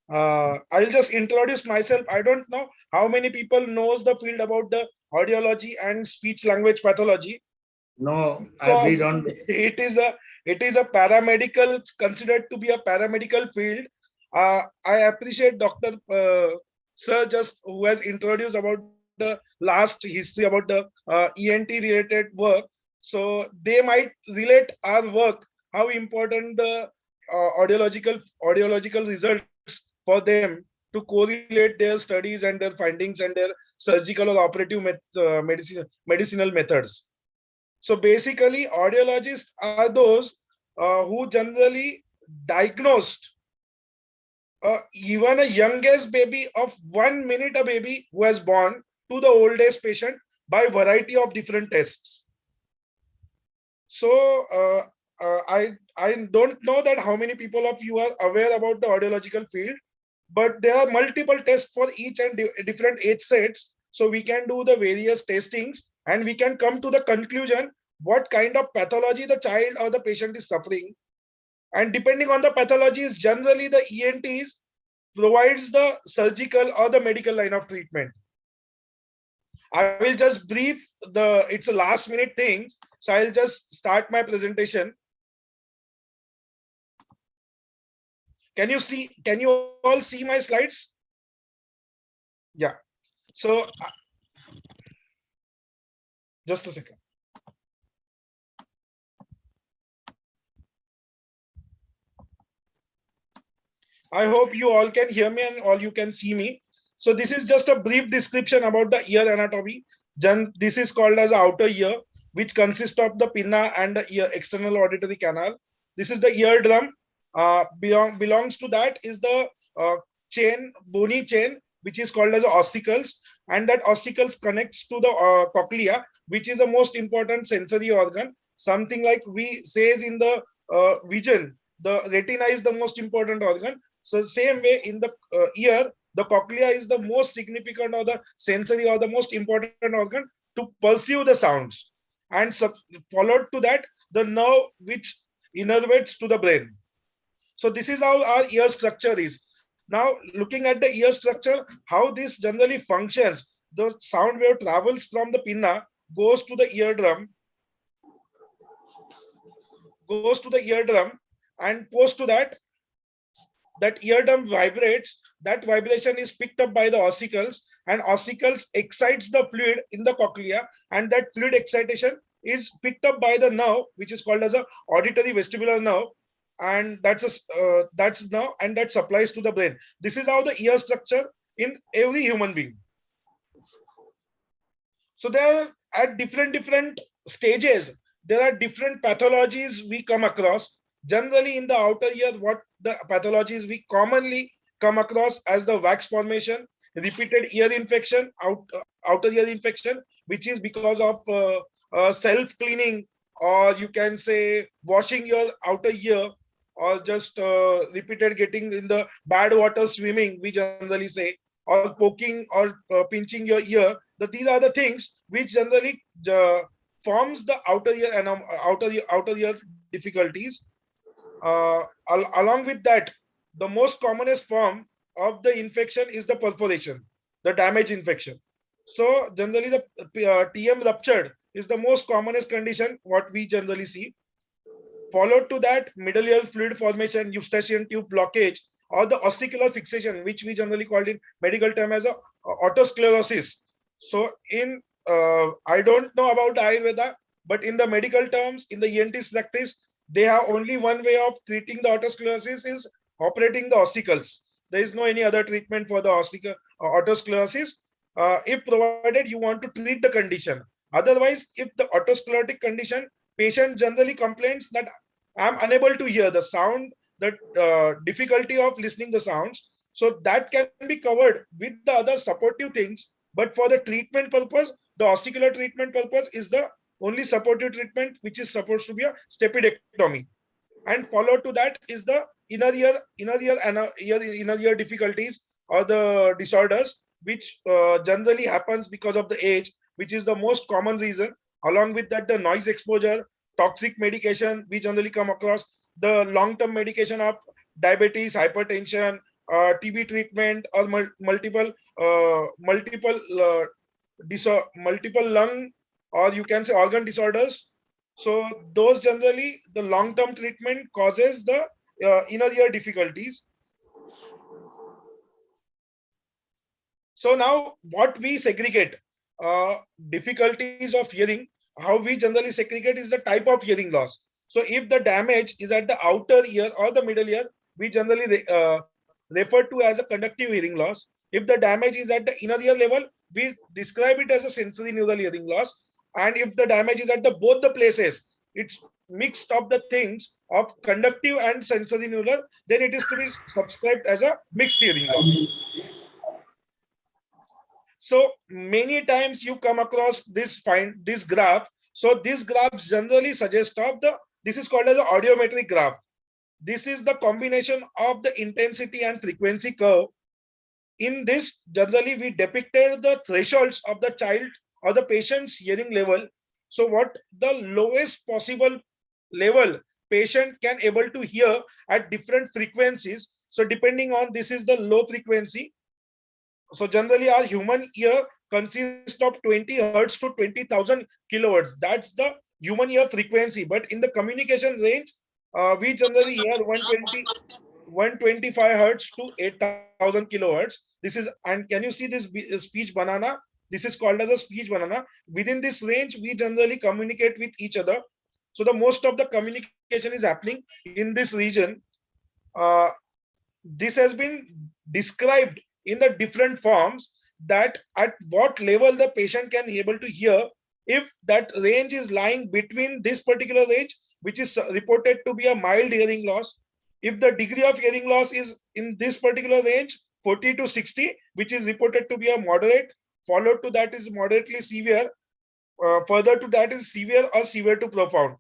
I'll just introduce myself. I don't know how many people knows the field about the audiology and speech language pathology. no, So we don't. it is a paramedical, considered to be a paramedical field. I appreciate Dr. Sir just who has introduced about the last history about the ENT related work. So they might relate our work, how important the audiological results for them to correlate their studies and their findings and their surgical or operative medicinal methods. So basically, audiologists are those who generally diagnosed even a youngest baby of 1 minute a baby who has born to the oldest patient by variety of different tests. So I don't know that how many people of you are aware about the audiological field, but there are multiple tests for each and different age sets. So we can do the various testings and we can come to the conclusion what kind of pathology the child or the patient is suffering. And depending on the pathologies, generally the ENTs provides the surgical or the medical line of treatment. I will just brief it's a last minute thing. So I'll just start my presentation. Can you all see my slides? Yeah. So just a second. I hope you all can hear me and all you can see me. So this is just a brief description about the ear anatomy. This is called as outer ear, which consists of the pinna and the ear external auditory canal. This is the eardrum. Belongs to that is the bony chain, which is called as ossicles, and that ossicles connects to the cochlea, which is the most important sensory organ. Something like we says in the vision, the retina is the most important organ. So same way in the ear, the cochlea is the most significant or the sensory or the most important organ to perceive the sounds, and followed to that the nerve which innervates to the brain. So this is how our ear structure is. Now looking at the ear structure, how this generally functions, the sound wave travels from the pinna, goes to the eardrum, and post to that eardrum vibrates. That vibration is picked up by the ossicles, and ossicles excites the fluid in the cochlea, and that fluid excitation is picked up by the nerve, which is called as a auditory vestibular nerve, and that's nerve, and that supplies to the brain. This is how the ear structure in every human being. So there are at different stages, there are different pathologies we come across. Generally in the outer ear, what the pathologies we commonly come across as the wax formation, repeated ear infection, outer ear infection, which is because of self-cleaning or you can say washing your outer ear, or just repeated getting in the bad water swimming, we generally say, or poking or pinching your ear. These are the things which generally forms the outer ear and outer ear difficulties. Along with that, the most commonest form of the infection is the perforation, the damage infection. So generally the TM ruptured is the most commonest condition what we generally see. Followed to that, middle ear fluid formation, eustachian tube blockage, or the ossicular fixation, which we generally called in medical term as a otosclerosis. So in I don't know about Ayurveda, but in the medical terms, in the ENT's practice, they have only one way of treating the otosclerosis is operating the ossicles. There is no any other treatment for the otosclerosis, if provided you want to treat the condition. Otherwise, if the otosclerotic condition, patient generally complains that I'm unable to hear the sound, the difficulty of listening the sounds. So that can be covered with the other supportive things. But for the treatment purpose, the ossicular treatment purpose is the only supportive treatment, which is supposed to be a stapedectomy. And followed to that is the inner ear difficulties or the disorders, which generally happens because of the age, which is the most common reason. Along with that, the noise exposure, toxic medication we generally come across, the long-term medication of diabetes, hypertension, TB treatment, or multiple lung, or you can say organ disorders. So those generally the long-term treatment causes the inner ear difficulties. So now what we segregate difficulties of hearing, how we generally segregate is the type of hearing loss. So if the damage is at the outer ear or the middle ear, we generally refer to as a conductive hearing loss. If the damage is at the inner ear level, we describe it as a sensory neural hearing loss. And if the damage is at the both the places, it's mixed of the things of conductive and sensory neural, then it is to be subscribed as a mixed hearing loss. So many times you come across this graph. So this graph generally suggests of this is called as the audiometric graph. This is the combination of the intensity and frequency curve. In this, generally we depicted the thresholds of the child or the patient's hearing level. So what the lowest possible level patient can able to hear at different frequencies. So depending on this is the low frequency. So generally our human ear consists of 20 hertz to 20,000 kilohertz. That's the human ear frequency. But in the communication range, we generally hear 125 hertz to 8,000 kilohertz. This is, and can you see this speech banana? This is called as a speech banana. Within this range, we generally communicate with each other. So the most of the communication is happening in this region. This has been described in the different forms that at what level the patient can be able to hear. If that range is lying between this particular range, which is reported to be a mild hearing loss. If the degree of hearing loss is in this particular range, 40 to 60, which is reported to be a moderate, followed to that is moderately severe, further to that is severe or severe to profound.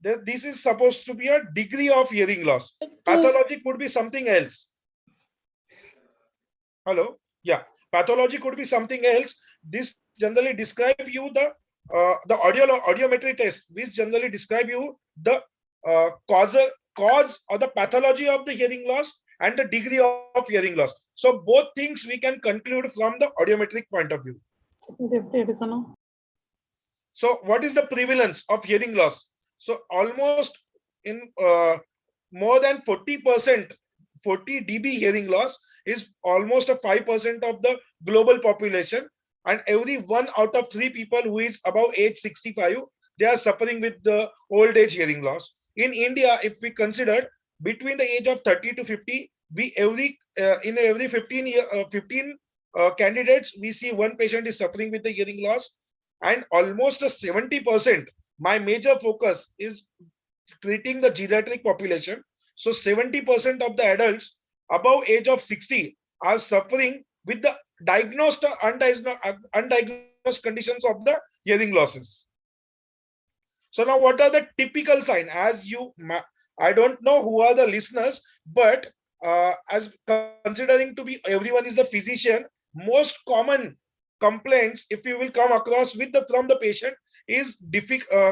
This is supposed to be a degree of hearing loss. Pathology could be something else. Hello? Yeah, pathology could be something else. This generally describe you the audiometry test, which generally describe you the cause or the pathology of the hearing loss and the degree of hearing loss. So both things we can conclude from the audiometric point of view. So what is the prevalence of hearing loss? So almost in more than 40%, 40 dB hearing loss is almost a 5% of the global population, and every 1 out of 3 people who is above age 65, they are suffering with the old age hearing loss. In India, if we consider between the age of 30 to 50, we in every 15 candidates, we see one patient is suffering with the hearing loss, and almost a 70%. My major focus is treating the geriatric population. So 70% of the adults above age of 60 are suffering with the diagnosed or undiagnosed conditions of the hearing losses. So now what are the typical sign? I don't know who are the listeners, but as considering to be everyone is a physician, most common complaints, if you will come across with from the patient, is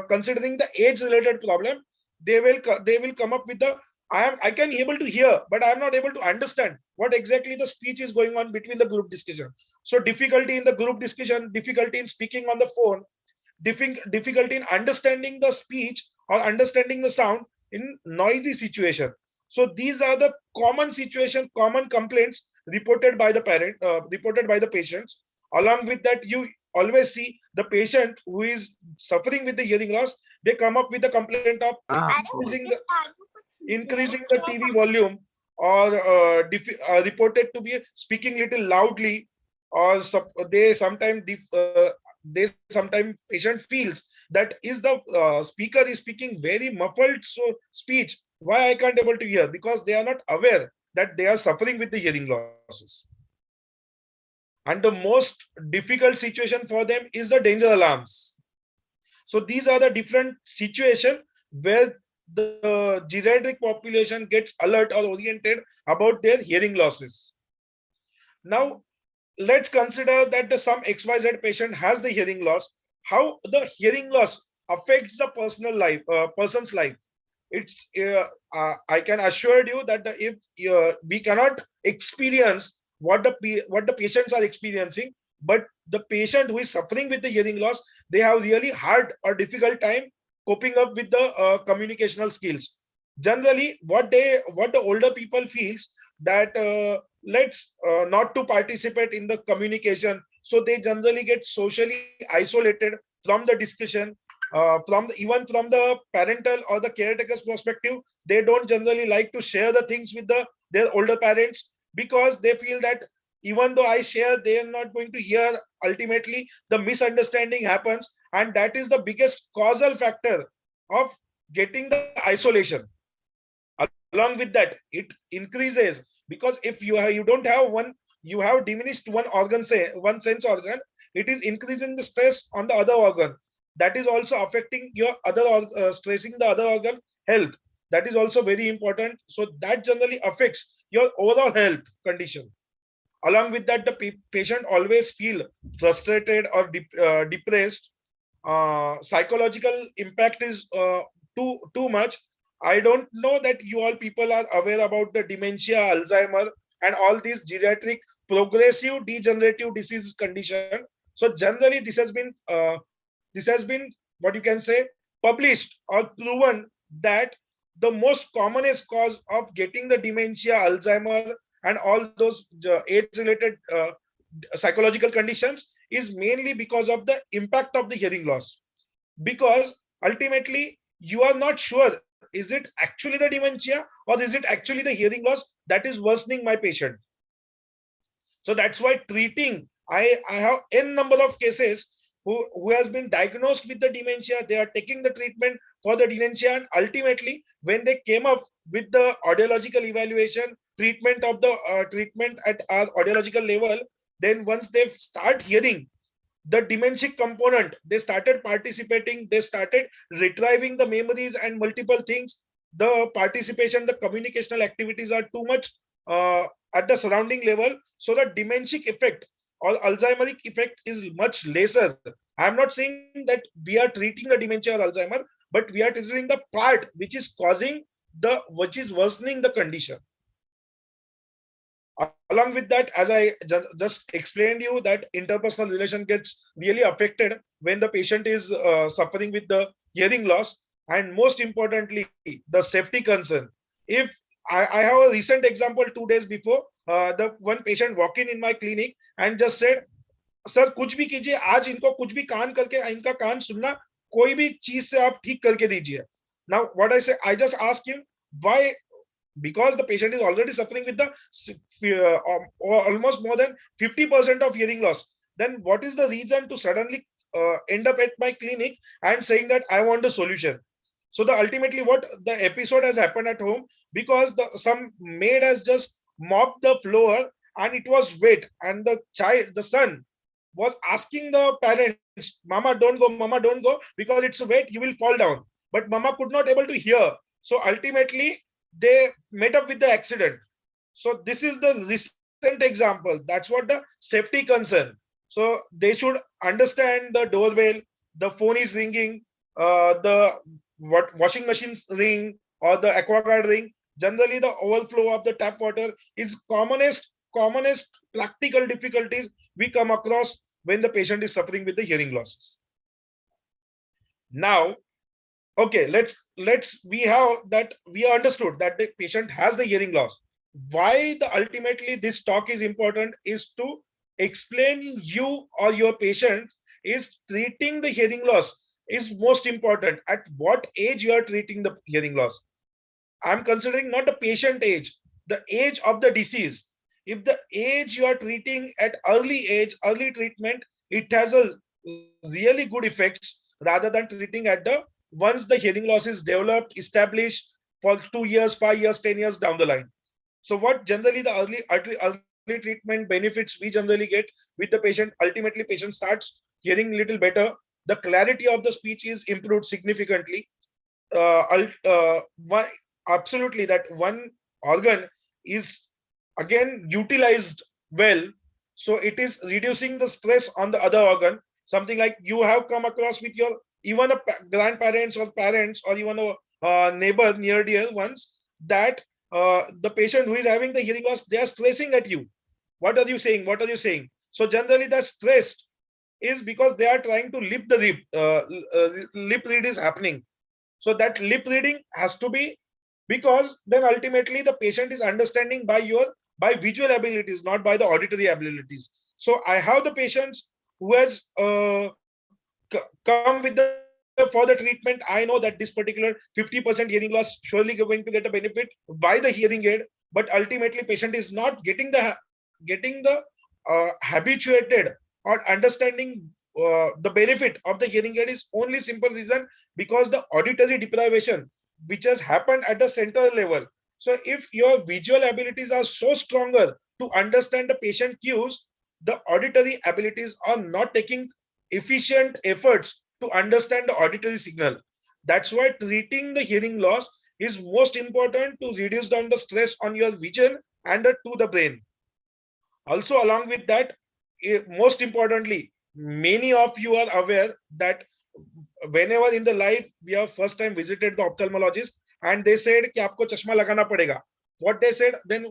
considering the age related problem. They will come up with the I can able to hear, but I am not able to understand what exactly the speech is going on between the group discussion. So difficulty in the group discussion, difficulty in speaking on the phone, difficulty in understanding the speech or understanding the sound in noisy situation. So these are the common situation, common complaints reported by the reported by the patients. Along with that, you always see the patient who is suffering with the hearing loss, they come up with the complaint of increasing the TV volume, or reported to be speaking little loudly, or they sometimes patient feels that is the speaker is speaking very muffled speech. Why I can't able to hear? Because they are not aware that they are suffering with the hearing losses. And the most difficult situation for them is the danger alarms. So these are the different situations where the geriatric population gets alert or oriented about their hearing losses. Now, let's consider that some XYZ patient has the hearing loss. How the hearing loss affects the person's life. It's I can assure you that if we cannot experience what the patients are experiencing, but the patient who is suffering with the hearing loss, they have really hard or difficult time coping up with the communicational skills. Generally, what the older people feels that let's not to participate in the communication, so they generally get socially isolated from the discussion. Even from the parental or the caretaker's perspective, they don't generally like to share the things with their older parents, because they feel that even though I share, they are not going to hear. Ultimately, the misunderstanding happens, and that is the biggest causal factor of getting the isolation. Along with that, it increases, because if you don't have one, you have diminished one organ, say one sense organ, it is increasing the stress on the other organ. That is also affecting your stressing the other organ health. That is also very important. So that generally affects your overall health condition. Along with that, the patient always feel frustrated or depressed. Psychological impact is too much. I don't know that you all people are aware about the dementia, Alzheimer, and all these geriatric progressive degenerative disease condition. So generally, this has been what you can say published or proven that the most commonest cause of getting the dementia, Alzheimer, and all those age-related psychological conditions is mainly because of the impact of the hearing loss. Because ultimately, you are not sure, is it actually the dementia or is it actually the hearing loss that is worsening my patient? So that's why treating, I have n number of cases who has been diagnosed with the dementia. They are taking the treatment for the dementia, and ultimately, when they came up with the audiological evaluation, treatment of the treatment at our audiological level, then once they start hearing the dementia component, they started participating, they started retrieving the memories and multiple things. The participation, the communicational activities are too much at the surrounding level. So the dementic effect or Alzheimeric effect is much lesser. I'm not saying that we are treating the dementia or Alzheimer, but we are treating the part which is which is worsening the condition. Along with that, as I just explained you, that interpersonal relation gets really affected when the patient is suffering with the hearing loss. And most importantly, the safety concern. If I have a recent example 2 days before, the one patient walked in my clinic and just said, sir कुछ भी कीजिए, आज इनको कुछ भी कान करके इनका कान सुनना, कोई भी चीज से आप ठीक करके दीजिए. Now what I say, I just ask him why, because the patient is already suffering with the almost more than 50% of hearing loss. Then what is the reason to suddenly end up at my clinic and saying that I want a solution? So the ultimately what the episode has happened at home, because some maid has just mopped the floor and it was wet, and the son was asking the parents, Mama, don't go, because it's wet, you will fall down. But Mama could not able to hear. So ultimately, they met up with the accident. So this is the recent example. That's what the safety concern. So they should understand the doorbell, the phone is ringing, the washing machines ring or the aquaguard ring. Generally, the overflow of the tap water is commonest practical difficulties we come across when the patient is suffering with the hearing losses. Now, okay, we understood that the patient has the hearing loss. Why ultimately this talk is important is to explain you or your patient is treating the hearing loss is most important. At what age you are treating the hearing loss? I'm considering not the patient age, the age of the disease. If the age you are treating at early age, early treatment, it has a really good effects rather than treating at the once the hearing loss is developed, established for 2 years, 5 years, 10 years down the line. So what generally the early treatment benefits we generally get with the patient, ultimately patient starts hearing little better. The clarity of the speech is improved significantly. Absolutely, that one organ is again utilized well. So it is reducing the stress on the other organ. Something like you have come across with your even a grandparents or parents or even a neighbor near dear ones that the patient who is having the hearing loss, they are stressing at you. What are you saying? What are you saying? So generally the stressed is because they are trying to lip the lip read is happening. So that lip reading has to be, because then ultimately the patient is understanding by visual abilities, not by the auditory abilities. So I have the patients who has come with for the treatment. I know that this particular 50% hearing loss surely going to get a benefit by the hearing aid, but ultimately patient is not getting the habituated or understanding the benefit of the hearing aid is only simple reason because the auditory deprivation which has happened at the center level. So if your visual abilities are so stronger to understand the patient cues, the auditory abilities are not taking efficient efforts to understand the auditory signal. That's why treating the hearing loss is most important to reduce down the stress on your vision and to the brain. Also, along with that, most importantly, many of you are aware that whenever in the life we have first time visited the ophthalmologist and they said कि आपको चश्मा लगाना पड़ेगा. What they said, then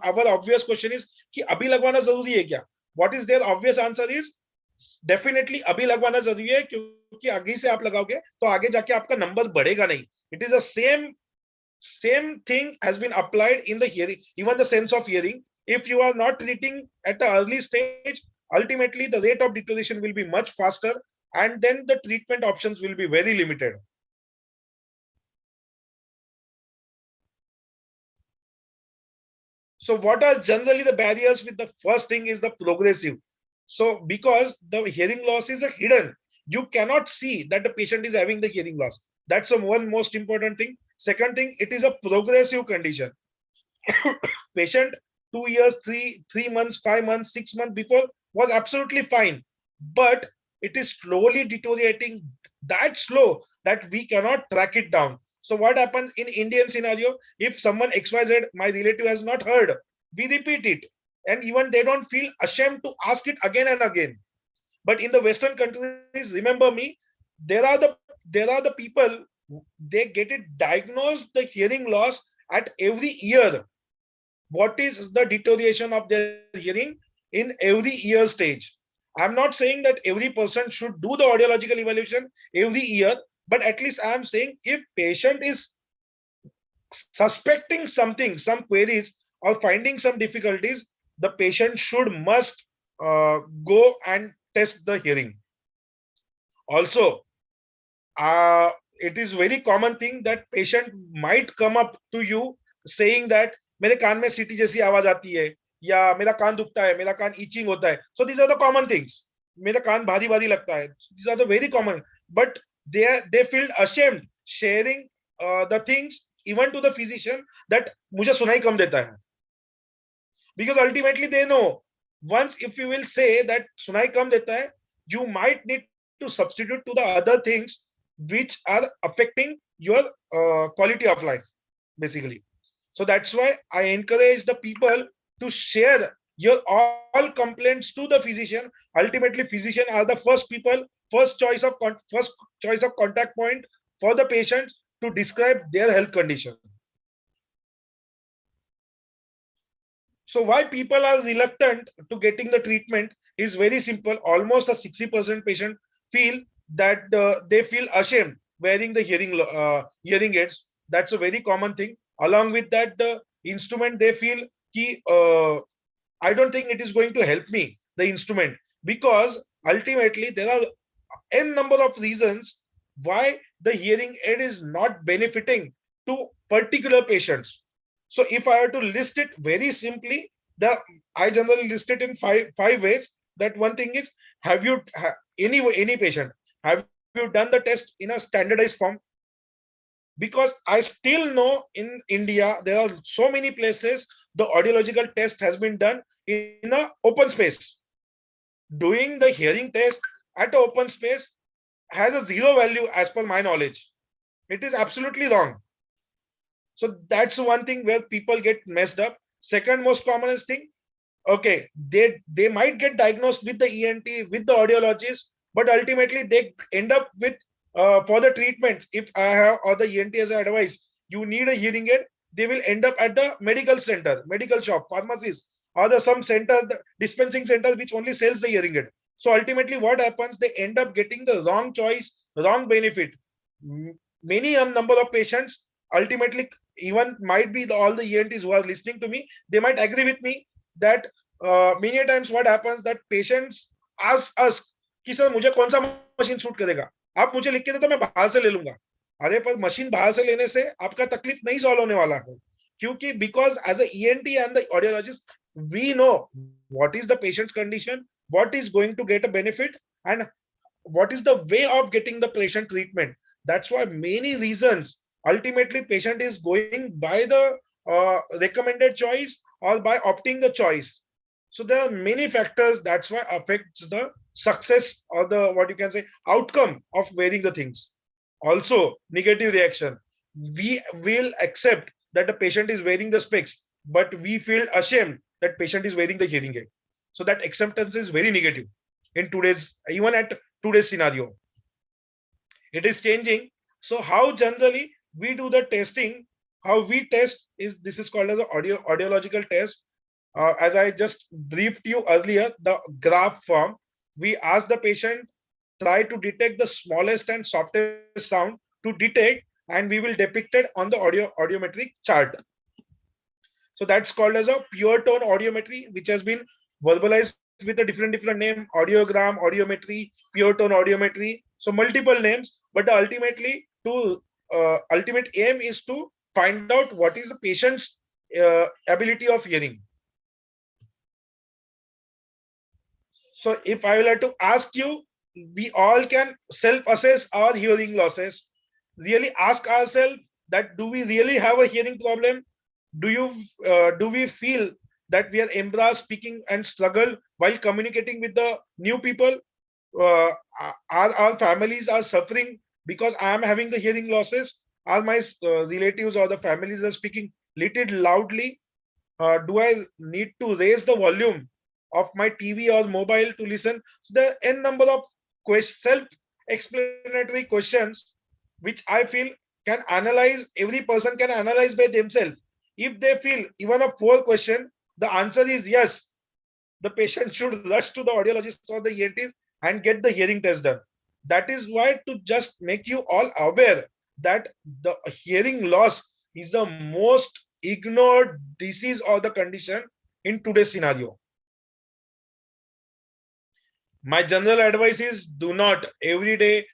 our obvious question is कि अभी लगवाना जरूरी है क्या? What is their obvious answer is definitely अभी लगवाना जरूरी है क्योंकि आगे से आप लगाओगे तो आगे जाके आपका नंबर बढ़ेगा नहीं. It is the same thing has been applied in the hearing, even the sense of hearing. If you are not treating at the early stage, ultimately the rate of deterioration will be much faster and then the treatment options will be very limited. So what are generally the barriers with the first thing is the progressive. So because the hearing loss is a hidden, you cannot see that the patient is having the hearing loss. That's the one most important thing. Second thing, it is a progressive condition. Patient 2 years, 3 months, 5 months, 6 months before was absolutely fine, but it is slowly deteriorating that slow that we cannot track it down. So what happens in Indian scenario, if someone XYZ, my relative has not heard, we repeat it. And even they don't feel ashamed to ask it again and again. But in the Western countries, remember me, there are the people, they get it diagnosed the hearing loss at every year. What is the deterioration of their hearing in every year stage? I'm not saying that every person should do the audiological evaluation every year, but at least I'm saying if patient is suspecting something, some queries or finding some difficulties, the patient must go and test the hearing. Also, it is very common thing that patient might come up to you saying that मेरे कान में सीटी जैसी आवाज आती है या मेरा कान दुखता है, मेरा कान itching होता है. So these are the common things. मेरा कान भारी भारी लगता है. These are the very common, but they feel ashamed sharing the things even to the physician that मुझे सुनाई कम देता है. Because ultimately they know once if you will say that sunai kam deta hai, you might need to substitute to the other things which are affecting your quality of life, basically. So that's why I encourage the people to share your all complaints to the physician. Ultimately, physician are the first people, first choice of contact point for the patient to describe their health condition. So why people are reluctant to getting the treatment is very simple. Almost a 60% patient feel that they feel ashamed wearing the hearing aids. That's a very common thing. Along with that, the instrument they feel ki, I don't think it is going to help me, the instrument, because ultimately there are n number of reasons why the hearing aid is not benefiting to particular patients. So if I were to list it very simply, I generally list it in five ways. That one thing is, have you any patient, have you done the test in a standardized form? Because I still know in India there are so many places the audiological test has been done in a open space. Doing the hearing test at an open space has a zero value as per my knowledge. It is absolutely wrong. So that's one thing where people get messed up. Second most commonest thing, okay, they might get diagnosed with the ENT, with the audiologist, but ultimately they end up with for the treatments. If I have or the ENT has advice, you need a hearing aid, they will end up at the medical center, medical shop, pharmacies, or the some center, the dispensing center which only sells the hearing aid. So ultimately, what happens? They end up getting the wrong choice, wrong benefit. Many number of patients ultimately, even might be all the ENTs who are listening to me, they might agree with me that many times what happens that patients ask us कि sir मुझे कौन सा machine suit करेगा, आप मुझे लिख के दे तो मैं बाहर से ले लूंगा. अरे पर मशीन बाहर से लेने से आपका तकलीफ नहीं सॉल्व होने वाला है, क्योंकि because as a ENT and the audiologist we know what is the patient's condition, what is going to get a benefit, and what is the way of getting the patient treatment. That's why many reasons ultimately patient is going by the recommended choice or by opting the choice. So there are many factors that's why affects the success or the what you can say outcome of wearing the things. Also negative reaction, we will accept that the patient is wearing the specs, but we feel ashamed that patient is wearing the hearing aid. So that acceptance is very negative in today's, even at today's scenario. It is changing. So how generally we do the testing, how we test is, this is called as an audiological test. As I just briefed you earlier, the graph form, we ask the patient, try to detect the smallest and softest sound to detect, and we will depict it on the audiometric chart. So that's called as a pure tone audiometry, which has been verbalized with a different name, audiogram, audiometry, pure tone audiometry. So multiple names, but ultimately ultimate aim is to find out what is the patient's ability of hearing. So if I will have to ask you, we all can self-assess our hearing losses. Really ask ourselves that do we really have a hearing problem? Do we feel that we are embarrassed speaking and struggle while communicating with the new people? Our families are suffering because I am having the hearing losses? Are my relatives or the families are speaking little loudly? Do I need to raise the volume of my TV or mobile to listen? So there are n number of self-explanatory questions which I feel can analyze, every person can analyze by themselves. If they feel even a 4 question, the answer is yes, the patient should rush to the audiologist or the ENTs and get the hearing test done. That is why, to just make you all aware that the hearing loss is the most ignored disease or the condition in today's scenario. My general advice is, do not every day,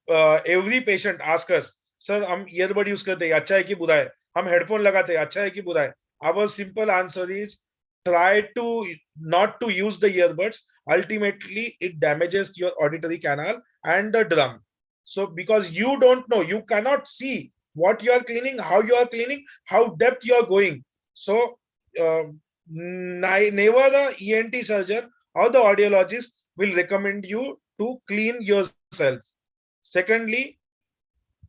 every patient ask us, sir, हम earbud use करते हैं, अच्छा है कि बुरा है? हम headphone लगाते हैं, अच्छा है कि बुरा है? Our simple answer is, try to not to use the earbuds. Ultimately, it damages your auditory canal and the drum. So because you don't know, you cannot see what you are cleaning, how you are cleaning, how depth you are going. So never the ENT surgeon or the audiologist will recommend you to clean yourself. Secondly,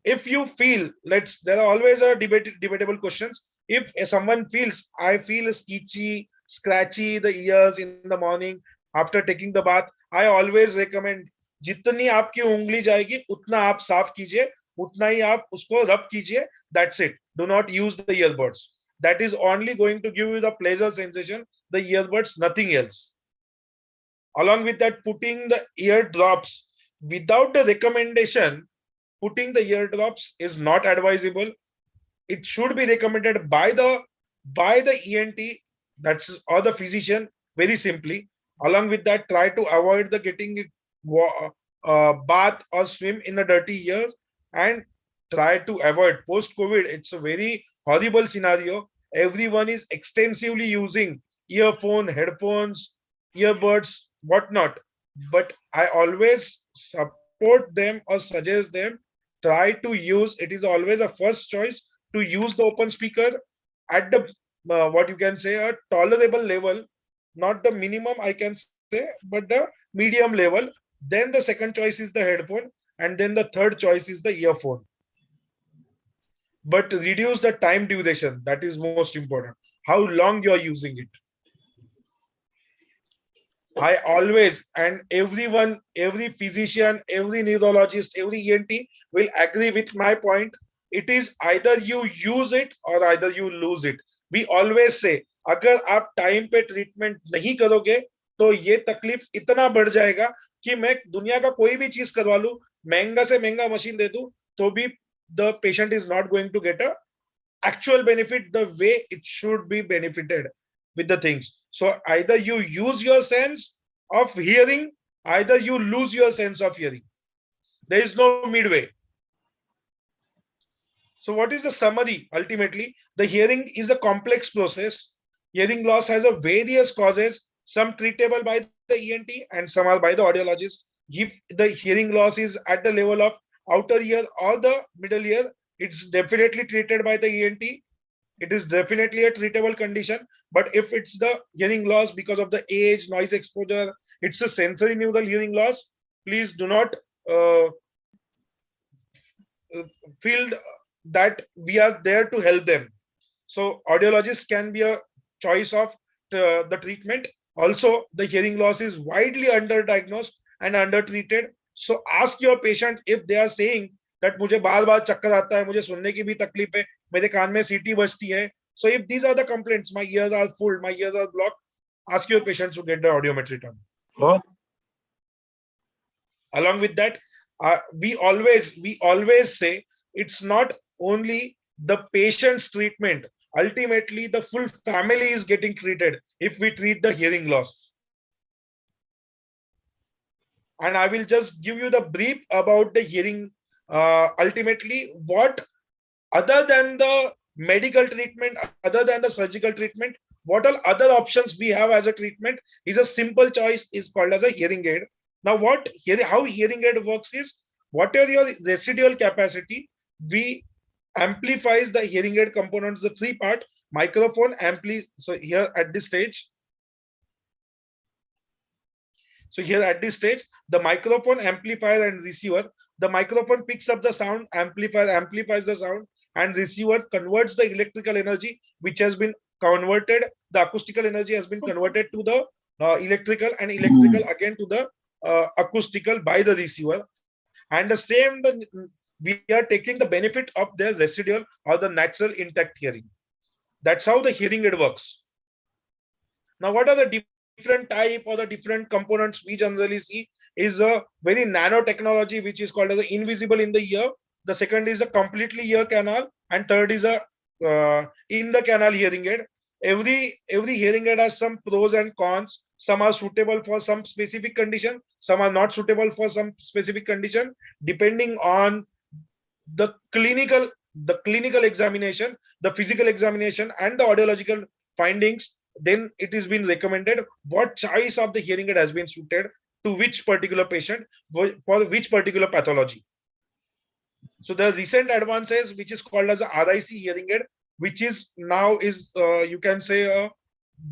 if you feel, there are always debatable questions. If someone feels, I feel itchy, scratchy the ears in the morning after taking the bath, I always recommend जितनी आपकी उंगली जाएगी उतना आप साफ कीजिए, उतना ही आप उसको रब कीजिए. That's it. Do not use the earbuds. That is only going to give you the pleasure sensation, the earbuds, nothing else. Along with that, putting the ear drops without the recommendation, putting the ear drops is not advisable. It should be recommended by the ENT, that's or the physician, very simply. Along with that, try to avoid the getting bath or swim in a dirty ear, and try to avoid post-COVID. It's a very horrible scenario. Everyone is extensively using earphone, headphones, earbuds, whatnot. But I always support them or suggest them, try to use, it is always a first choice to use the open speaker at the what you can say a tolerable level, not the minimum I can say, but the medium level. Then the second choice is the headphone, and then the third choice is the earphone. But reduce the time duration, that is most important, how long you are using it. I always, and everyone, every physician, every neurologist, every ENT will agree with my point. It is either you use it or either you lose it. We always say, अगर आप time पे treatment नहीं करोगे तो ये तकलीफ इतना बढ़ जाएगा कि मैं दुनिया का कोई भी चीज करवा लूं, महंगा से महंगा मशीन दे दूं, तो भी the patient is not going to get a actual benefit the way it should be benefited with the things. So either you use your sense of hearing, either you lose your sense of hearing. There is no midway. So what is the summary? Ultimately, the hearing is a complex process. Hearing loss has a various causes, some treatable by the ENT and some are by the audiologist. If the hearing loss is at the level of outer ear or the middle ear, it's definitely treated by the ENT. It is definitely a treatable condition. But if it's the hearing loss because of the age, noise exposure, it's a sensory neural hearing loss, please do not feel that we are there to help them. So audiologist can be a choice of the treatment. Also, the hearing loss is widely underdiagnosed and undertreated. So ask your patient if they are saying that मुझे बार-बार चक्कर आता है, मुझे सुनने की भी तकलीफ है, मेरे कान में सीटी बजती है. So if these are the complaints, my ears are full, my ears are blocked, ask your patient to get the audiometry done. Oh. Along with that, we always say it's not only the patient's treatment. Ultimately, the full family is getting treated if we treat the hearing loss. And I will just give you the brief about the hearing. Ultimately, what other than the medical treatment, other than the surgical treatment, what are other options we have as a treatment is a simple choice is called as a hearing aid. Now, how hearing aid works is, whatever your residual capacity, we amplifies the hearing aid components, the three part, microphone, ampli. So here at this stage, the microphone, amplifier and receiver. The microphone picks up the sound, amplifier amplifies the sound, and receiver converts the electrical energy, which has been converted, the acoustical energy has been converted to the electrical, and electrical again to the acoustical by the receiver. And the same, we are taking the benefit of their residual or the natural intact hearing. That's how the hearing aid works. Now, what are the different type or the different components we generally see is a very nanotechnology, which is called as the invisible in the ear. The second is a completely ear canal, and third is a in the canal hearing aid. Every hearing aid has some pros and cons. Some are suitable for some specific condition, some are not suitable for some specific condition, depending on the clinical examination, the physical examination, and the audiological findings. Then it is been recommended what choice of the hearing aid has been suited to which particular patient for which particular pathology. So the recent advances, which is called as a RIC hearing aid, which is now is you can say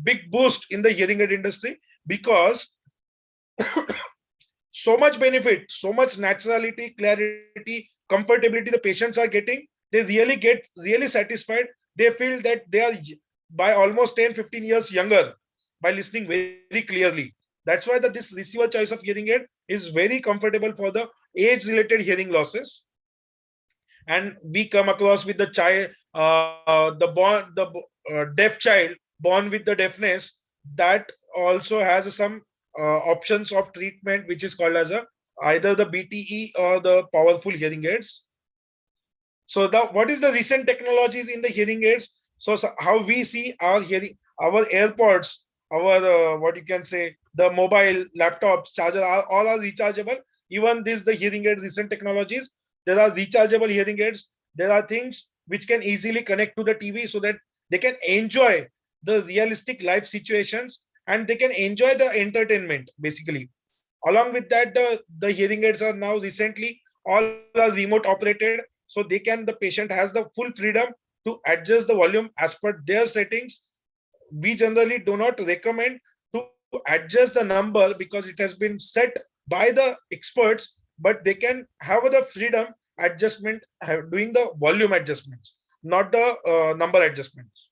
big boost in the hearing aid industry, because so much benefit, so much naturality, clarity, comfortability the patients are getting. They really get really satisfied. They feel that they are by almost 10-15 years younger by listening very clearly. That's why this receiver choice of hearing aid is very comfortable for the age related hearing losses. And we come across with the child, deaf child born with the deafness, that also has some options of treatment, which is called as either the BTE or the powerful hearing aids. So what is the recent technologies in the hearing aids? So how we see our our AirPods, our what you can say, the mobile laptops, charger, all are rechargeable. Even the hearing aid recent technologies, there are rechargeable hearing aids. There are things which can easily connect to the TV so that they can enjoy the realistic life situations, and they can enjoy the entertainment basically. Along with that, the hearing aids are now recently all are remote operated, so the patient has the full freedom to adjust the volume as per their settings. We generally do not recommend to adjust the number because it has been set by the experts, but they can have the freedom adjustment, doing the volume adjustments, not the number adjustments.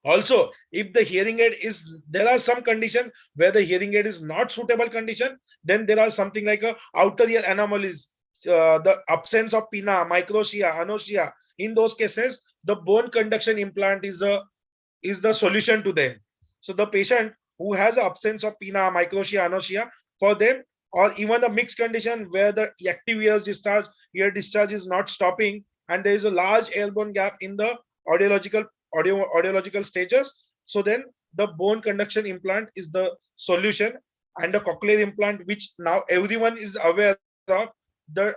Also, if the hearing aid is, there are some condition where the hearing aid is not suitable condition, then there are something like a outer ear anomalies, the absence of pinna, microtia, anosia. In those cases, the bone conduction implant is the solution to them. So the patient who has an absence of pinna, microtia, anosia, for them, or even a mixed condition where the active ear discharge is not stopping, and there is a large airborne gap in the audiological audiological stages, so then the bone conduction implant is the solution. And the cochlear implant, which now everyone is aware of, the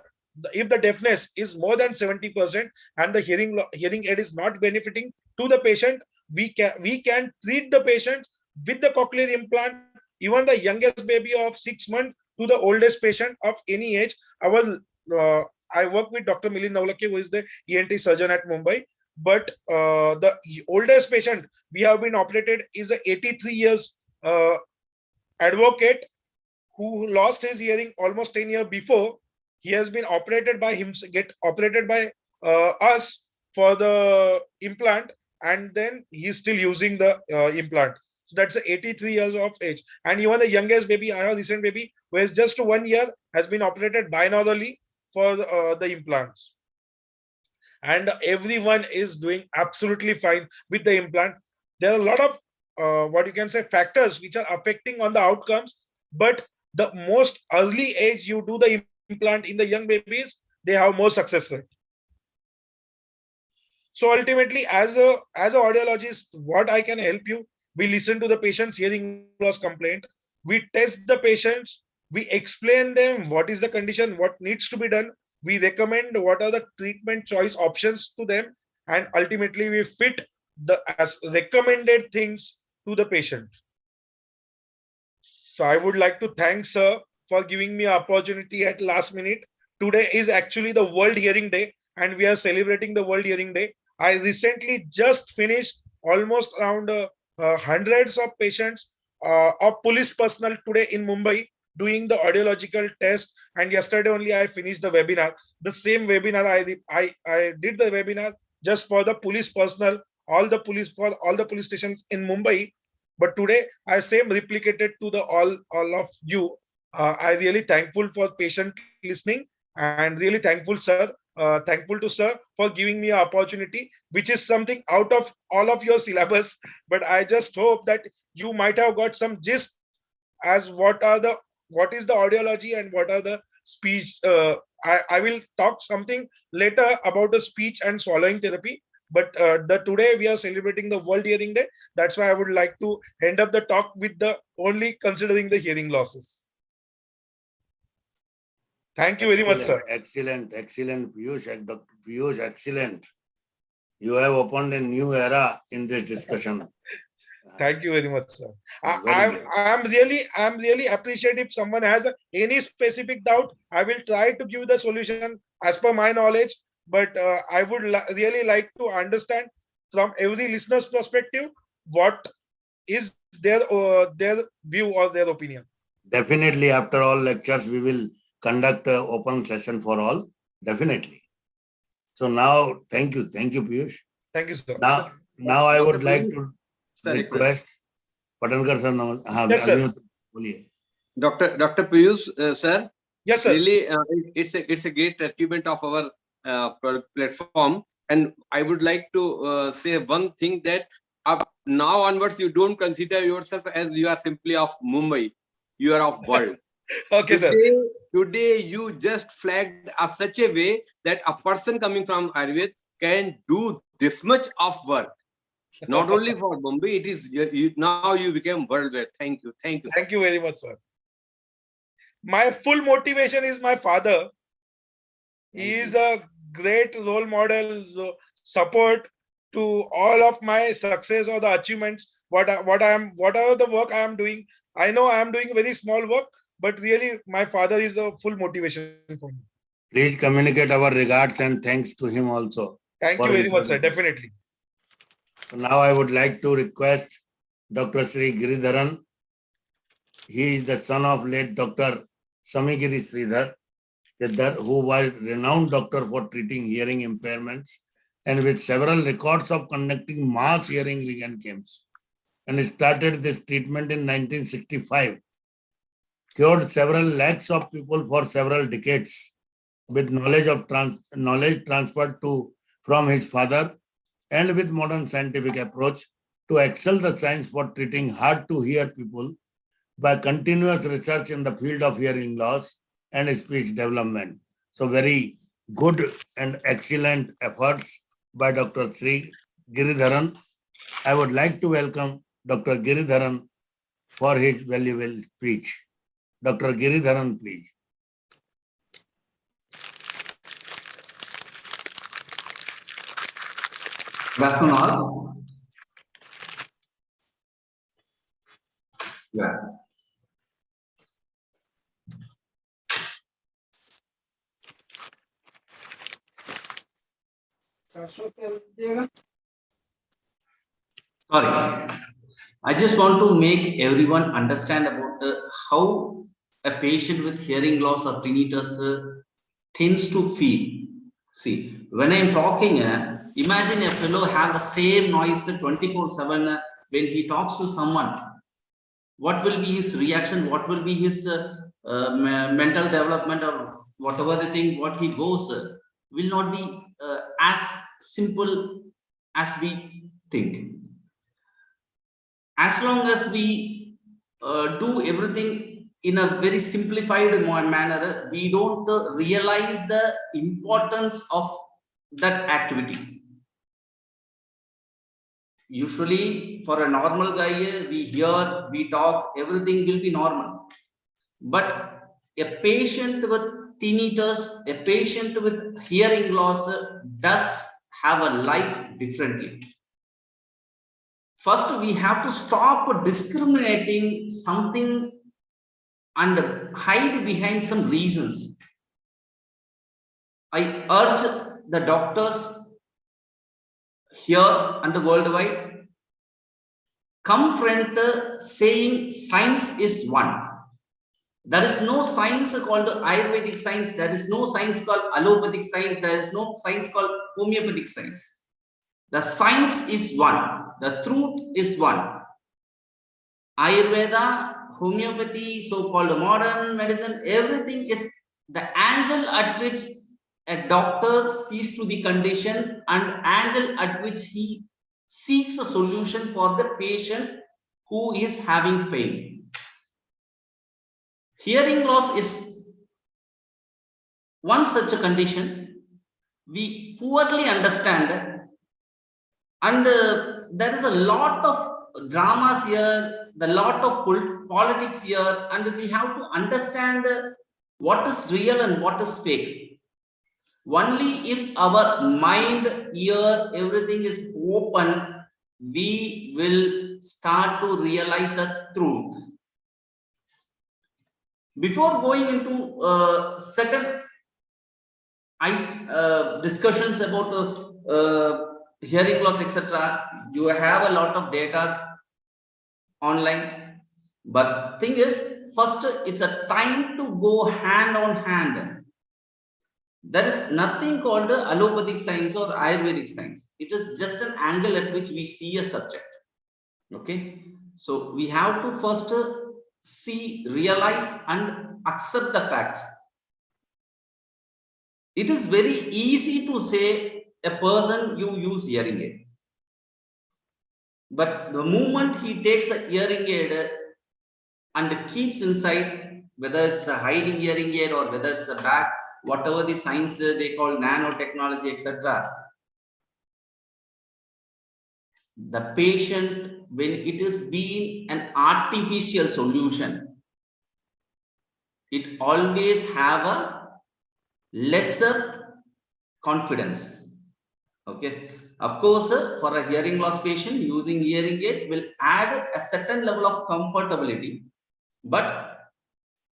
if the deafness is more than 70% and the hearing aid is not benefiting to the patient, we can treat the patient with the cochlear implant, even the youngest baby of 6 months to the oldest patient of any age. I work with Dr. Milind Navlakke, who is the ENT surgeon at Mumbai. But the oldest patient we have been operated is a 83 years advocate who lost his hearing almost 10 years before. He has been operated by him, get operated by us for the implant, and then he's still using the implant. So that's 83 years of age. And even the youngest baby, I have a recent baby who is just 1 year, has been operated binaurally for the implants. And everyone is doing absolutely fine with the implant. There are a lot of what you can say factors which are affecting on the outcomes, but the most early age you do the implant in the young babies, they have more success rate. So ultimately, as a audiologist, what I can help you, we listen to the patient's hearing loss complaint, we test the patients, we explain them what is the condition, what needs to be done, we recommend what are the treatment choice options to them, and ultimately we fit the as recommended things to the patient. So I would like to thank sir for giving me an opportunity at last minute. Today is actually the World Hearing Day, and we are celebrating the World Hearing Day. I recently just finished almost around hundreds of patients of police personnel today in Mumbai doing the audiological test, and yesterday only I finished the webinar. The same webinar I did the webinar just for the police personnel, all the police stations in Mumbai. But today I same replicated to the all of you. I really thankful for patient listening, and really thankful sir, thankful to sir for giving me an opportunity, which is something out of all of your syllabus. But I just hope that you might have got some gist as what is the audiology and what are the speech. I will talk something later about the speech and swallowing therapy. But today we are celebrating the World Hearing Day. That's why I would like to end up the talk with the only considering the hearing losses. Thank you very much, sir. Excellent, Piyush, Dr. Piyush, excellent. You have opened a new era in this discussion. Thank you very much, sir. I'm really appreciate if someone has any specific doubt. I will try to give the solution as per my knowledge. But I would really like to understand from every listener's perspective what is their view or their opinion. Definitely, after all lectures, we will conduct an open session for all. Definitely. So now, thank you, Piyush. Thank you, sir. Now I would Dr. like Piyush, to sorry, request Patankar sir. Yes, sir. Dr. Piyush, sir. Yes, sir. Really, it's a great achievement of our platform, and I would like to say one thing that now onwards you don't consider yourself as you are simply of Mumbai, you are of world. Okay, sir. Today you just flagged such a way that a person coming from Ayurveda can do this much of work. Not only for Mumbai, it is now you became worldwide. Thank you, sir. Thank you very much, sir. My full motivation is my father. He is a great role model, support to all of my success or the achievements. Whatever the work I am doing, I know I am doing very small work, but really my father is the full motivation for me. Please communicate our regards and thanks to him also. Thank you very much, sir. Definitely. So now I would like to request Dr. Sri Giridharan. He is the son of late Dr. Samigiri Sridhar, who was renowned doctor for treating hearing impairments and with several records of conducting mass hearing weekend camps, and started this treatment in 1965. Cured several lakhs of people for several decades with knowledge transferred from his father, and with modern scientific approach to excel the science for treating hard to hear people by continuous research in the field of hearing loss and speech development. So very good and excellent efforts by Dr. Sri Giridharan. I would like to welcome Dr. Giridharan for his valuable speech. Dr. Giridharan, please. Good afternoon all. Yeah. Sorry, I just want to make everyone understand about how a patient with hearing loss or tinnitus tends to feel. See, when I'm talking, imagine a fellow have the same noise 24/7 when he talks to someone. What will be his reaction? What will be his mental development, or whatever the thing, what he goes will not be as simple as we think. As long as we do everything in a very simplified manner, we don't realize the importance of that activity. Usually for a normal guy, we hear, we talk, everything will be normal. But a patient with tinnitus, a patient with hearing loss does have a life differently. First, we have to stop discriminating something and hide behind some reasons. I urge the doctors here and worldwide, come front saying science is one. There is no science called Ayurvedic science. There is no science called allopathic science. There is no science called homeopathic science. The science is one. The truth is one. Ayurveda, homeopathy, so-called modern medicine, everything is the angle at which a doctor sees to the condition and angle at which he seeks a solution for the patient who is having pain. Hearing loss is one such a condition we poorly understand, and there is a lot of dramas here, the lot of politics here, and we have to understand what is real and what is fake. Only if our mind, ear, everything is open, we will start to realize the truth. Before going into certain discussions about hearing loss, etc. You have a lot of data online, but thing is, first it's a time to go hand on hand. There is nothing called allopathic science or Ayurvedic science. It is just an angle at which we see a subject. Okay, so we have to first see, realize, and accept the facts. It is very easy to say a person you use hearing aid, but the moment he takes the hearing aid and keeps inside, whether it's a hiding hearing aid or whether it's a bag, whatever the science they call nanotechnology, etc. The patient, when it is being an artificial solution, it always have a lesser confidence. Okay, of course, for a hearing loss patient, using hearing aid will add a certain level of comfortability, but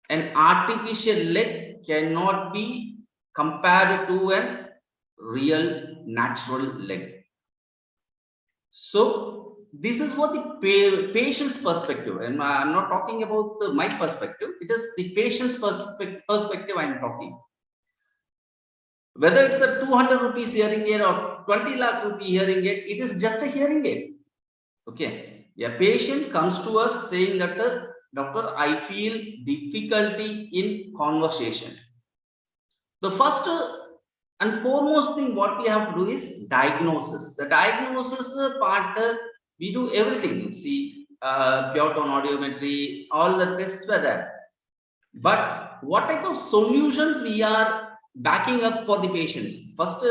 an artificial leg cannot be compared to a real natural leg. So this is what the patient's perspective, and I'm not talking about my perspective, it is the patient's perspective I'm talking. Whether it's a 200 rupees hearing aid or 20 lakh rupee hearing aid, it is just a hearing aid. Okay, a patient comes to us saying that, doctor, I feel difficulty in conversation. The first and foremost thing what we have to do is diagnosis. The diagnosis part, we do everything. You see, pure tone audiometry, all the tests were there. But what type of solutions we are backing up for the patients? First,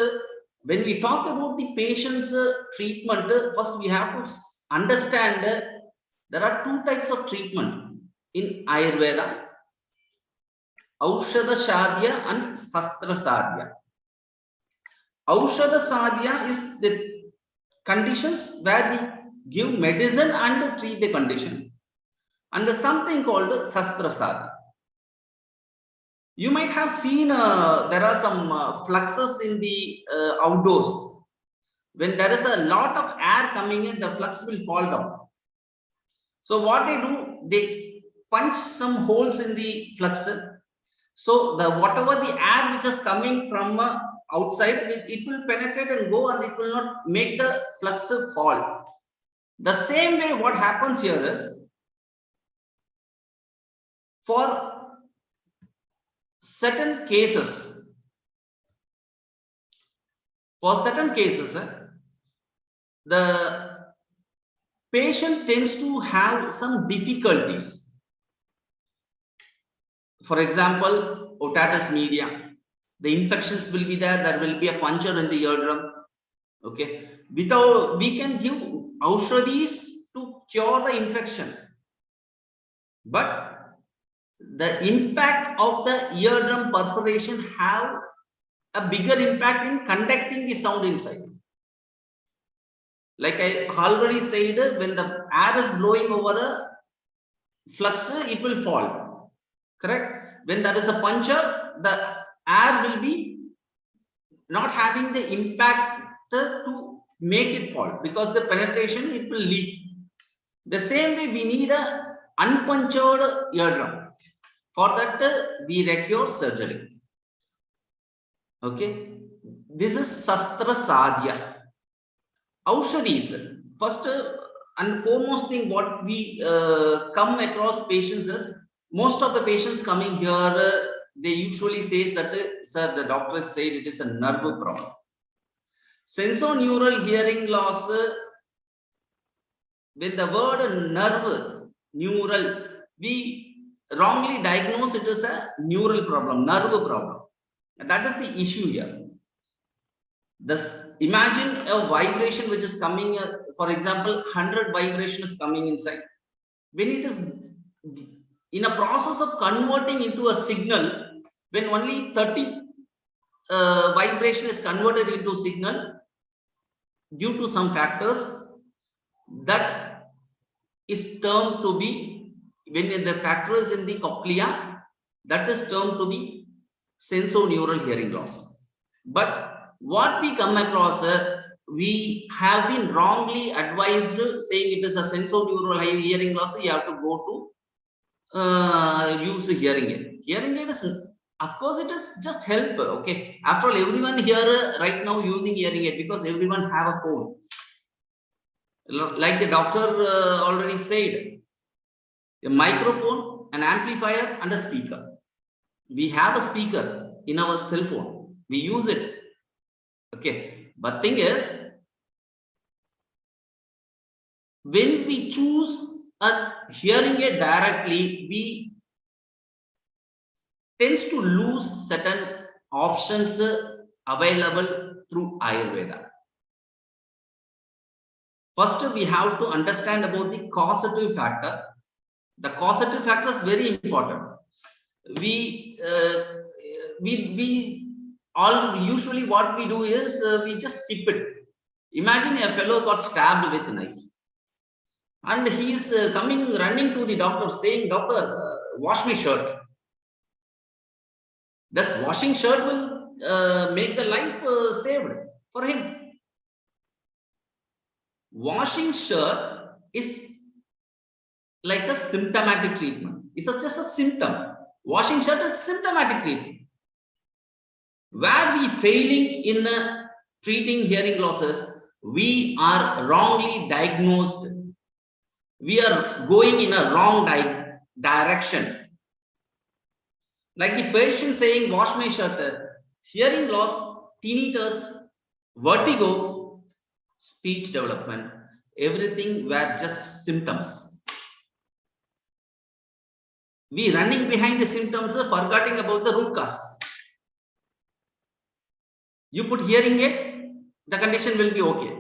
when we talk about the patient's treatment, first we have to understand there are two types of treatment in Ayurveda: Aushadha Sadhya and Sastra Sadhya. Aushadha Sadhya is the conditions where we give medicine and treat the condition, and there's something called Sastra Sadhya. You might have seen there are some fluxes in the outdoors. When there is a lot of air coming in, the flux will fall down. So what they do, they punch some holes in the flux. So the whatever the air which is coming from outside, it will penetrate and go, and it will not make the flux fall. The same way what happens here is, for certain cases, the patient tends to have some difficulties. For example, otitis media, the infections will be there, there will be a puncture in the eardrum. Okay, without, we can give aushadhis to cure the infection, but the impact of the eardrum perforation have a bigger impact in conducting the sound inside. Like I already said, when the air is blowing over the flux, it will fall. Correct? When there is a puncture, the air will be not having the impact to make it fall, because the penetration, it will leak. The same way we need a unpunctured eardrum. For that, we require surgery. Okay, this is Sastra Sadhya. Aushadhis, first and foremost thing what we come across patients is, most of the patients coming here, they usually says that, sir, the doctor said it is a nerve problem. Sensorineural hearing loss, with the word nerve, neural, we wrongly diagnose it as a neural problem, nerve problem. And that is the issue here. Imagine a vibration which is coming, for example, 100 vibration is coming inside. When it is in a process of converting into a signal, when only 30 vibration is converted into signal due to some factors, that is termed to be, when the factor is in the cochlea, that is termed to be sensorineural hearing loss. But what we come across, we have been wrongly advised saying it is a sensorineural hearing loss, you have to go to use hearing aid. Hearing aid is, of course, it is just help. Okay, after all, everyone here right now using hearing aid because everyone have a phone. Like the doctor already said, a microphone, an amplifier, and a speaker. We have a speaker in our cell phone. We use it. Okay, but thing is, when we choose a hearing aid directly, we tends to lose certain options available through Ayurveda. First, we have to understand about the causative factor. The causative factor is very important. We all usually what we do is we just skip it. Imagine a fellow got stabbed with a knife, and he is running to the doctor saying, "Doctor, wash my shirt." Does washing shirt will make the life saved for him? Washing shirt is like a symptomatic treatment. It's just a symptom. Washing shirt is symptomatic treatment. Where we failing in treating hearing losses, we are wrongly diagnosed. We are going in a wrong direction. Like the patient saying, wash my shirt, hearing loss, tinnitus, vertigo, speech development, everything were just symptoms. We running behind the symptoms, forgetting about the root cause. You put hearing aid, the condition will be okay.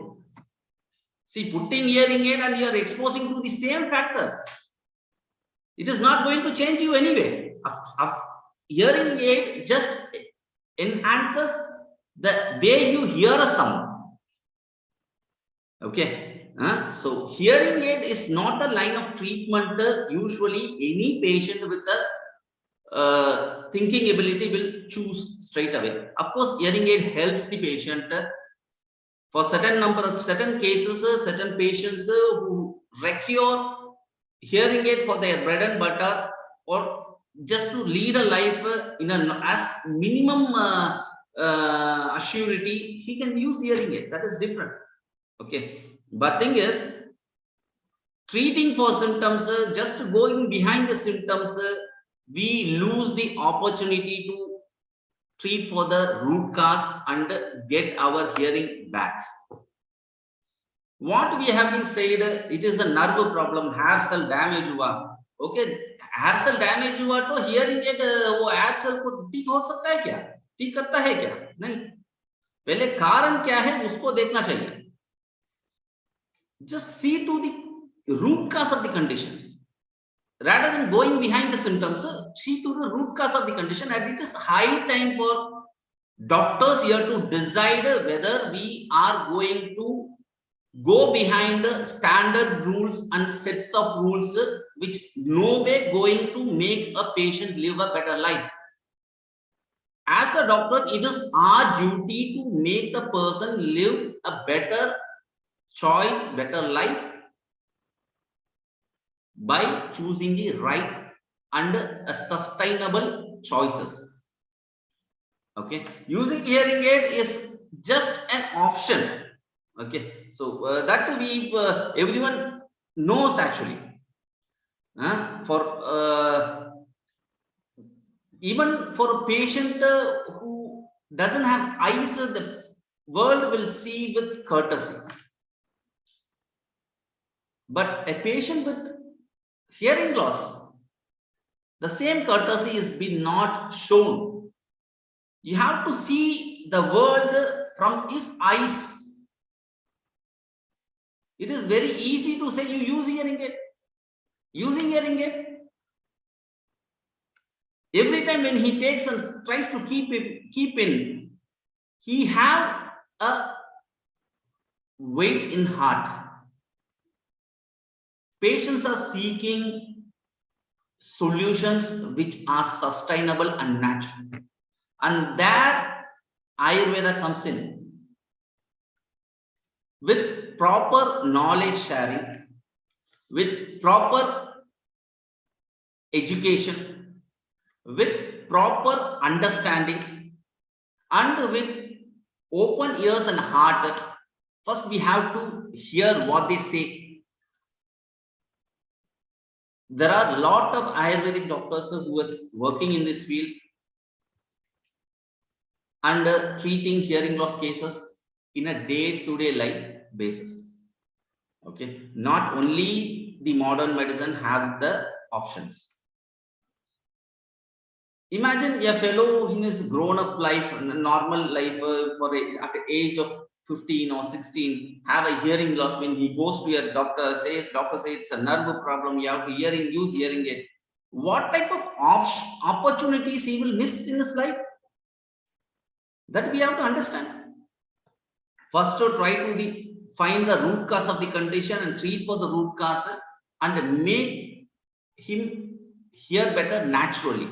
See, putting hearing aid and you are exposing to the same factor. It is not going to change you anyway. Hearing aid just enhances the way you hear a sound. Okay, so hearing aid is not a line of treatment. Usually, any patient with a thinking ability will choose straight away. Of course, hearing aid helps the patient for certain cases, certain patients who require hearing aid for their bread and butter, or just to lead a life in as minimum assurity, he can use hearing aid. That is different. Okay, but thing is, treating for symptoms, just going behind the symptoms, we lose the opportunity to treat for the root cause and get our hearing back. What we have been said, it is a nerve problem, hair cell damage हुआ. Okay, hair cell damage हुआ तो hearing aid वो hair cell को ठीक हो सकता है क्या? ठीक करता है क्या? नहीं. पहले कारण क्या है उसको देखना चाहिए. Just see to the root cause of the condition. Rather than going behind the symptoms, see to the root cause of the condition, and it is high time for doctors here to decide whether we are going to go behind the standard rules and sets of rules which no way going to make a patient live a better life. As a doctor, it is our duty to make the person live a better choice, better life by choosing the right and a sustainable choices. Okay, using hearing aid is just an option. Okay, so that we everyone knows actually. Even for a patient who doesn't have eyes, the world will see with courtesy. But a patient with hearing loss, the same courtesy is been not shown. You have to see the world from his eyes. It is very easy to say you use hearing aid. Using hearing aid, every time when he takes and tries to keep in, he have a weight in heart. Patients are seeking solutions which are sustainable and natural, and there Ayurveda comes in. with proper knowledge sharing, with proper education, with proper understanding, and with open ears and heart. First, we have to hear what they say. There are a lot of Ayurvedic doctors who are working in this field and treating hearing loss cases in a day-to-day life basis. Okay, not only the modern medicine have the options. Imagine a fellow in his grown-up life, normal life, at the age of 15 or 16, have a hearing loss. When he goes to a doctor, doctor says it's a nerve problem, you have to use hearing aid. What type of opportunities he will miss in his life? That we have to understand. First, to try to find the root cause of the condition and treat for the root cause and make him hear better naturally.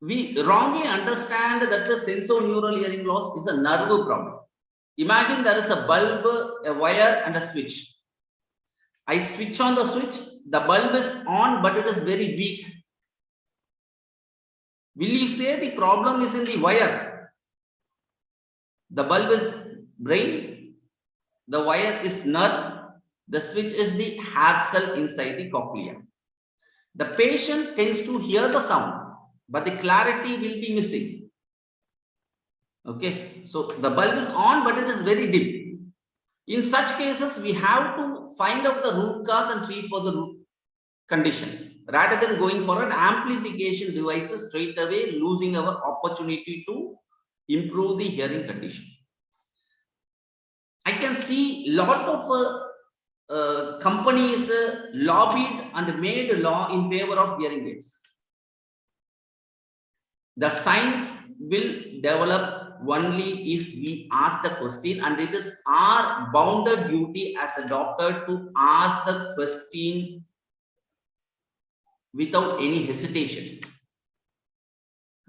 We wrongly understand that the sensorineural hearing loss is a nerve problem. Imagine there is a bulb, a wire, and a switch. I switch on the switch, the bulb is on, but it is very weak. Will you say the problem is in the wire? The bulb is brain, the wire is nerve, the switch is the hair cell inside the cochlea. The patient tends to hear the sound, but the clarity will be missing. Okay, so the bulb is on, but it is very dim. In such cases, we have to find out the root cause and treat for the root condition, rather than going for an amplification devices straight away, losing our opportunity to improve the hearing condition. I can see a lot of companies lobbied and made a law in favor of hearing aids. The science will develop only if we ask the question, and it is our bounded duty as a doctor to ask the question without any hesitation.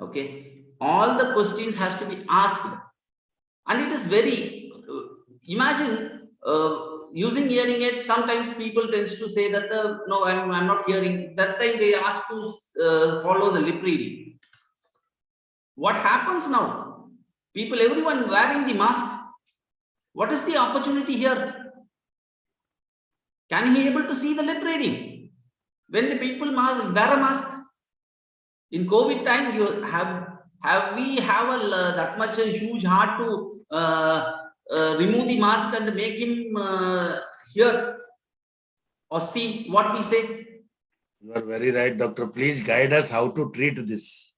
Okay, all the questions has to be asked, and it is very imagine using hearing aid. Sometimes people tends to say that no, I'm not hearing. That time they ask to follow the lip reading. What happens now? People, everyone wearing the mask. What is the opportunity here? Can he able to see the lip reading? When the people wear a mask in COVID time, you we have that much a huge heart to remove the mask and make him hear or see what we say? You are very right, doctor. Please guide us how to treat this.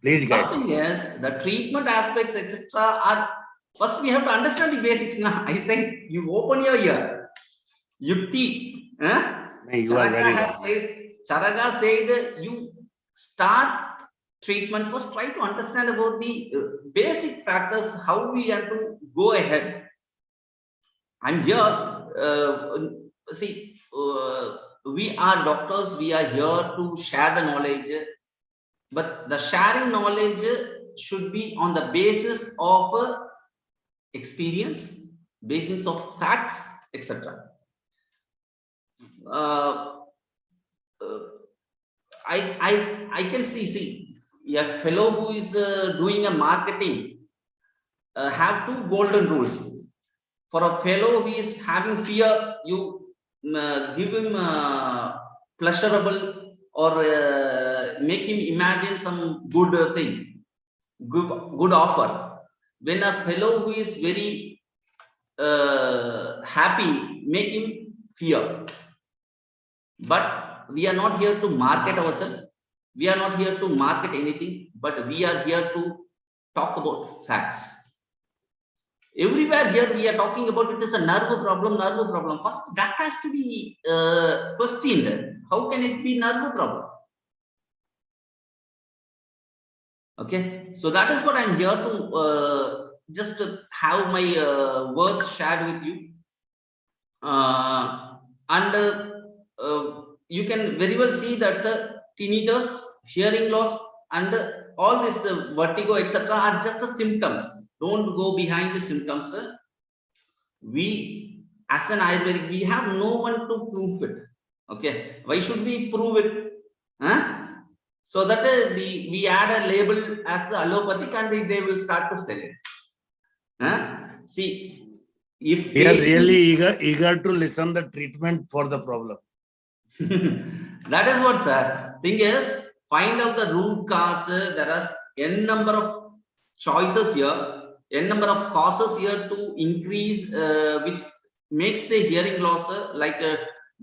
Please guide us. Yes, the treatment aspects, etc. are first we have to understand the basics. Now, I said you open your ear. Yukti. You are very right. Charaka said you start treatment first. Try to understand about the basic factors, how we have to go ahead. I'm here. See, we are doctors. We are here to share the knowledge. But the sharing knowledge should be on the basis of experience, basis of facts, etc. I can see a fellow who is doing a marketing have two golden rules. For a fellow who is having fear, you give him pleasurable or make him imagine some good thing, good offer. When a fellow who is very happy, make him fear. But we are not here to market ourselves. We are not here to market anything, but we are here to talk about facts. Everywhere here we are talking about it is a nerve problem. First, that has to be questioned. How can it be nerve problem? Okay, so that is what I'm here to just have my words shared with you. You can very well see that tinnitus, hearing loss, and all this vertigo, etc., are just the symptoms. Don't go behind the symptoms, sir. We, as an Ayurvedic, we have no one to prove it. Okay, why should we prove it? Huh? So that we add a label as allopathic and they will start to sell it. Huh? See, if We are really eager to listen the treatment for the problem. that is what, sir. Thing is, find out the root cause. There are n number of choices here, n number of causes here to increase, which makes the hearing loss, like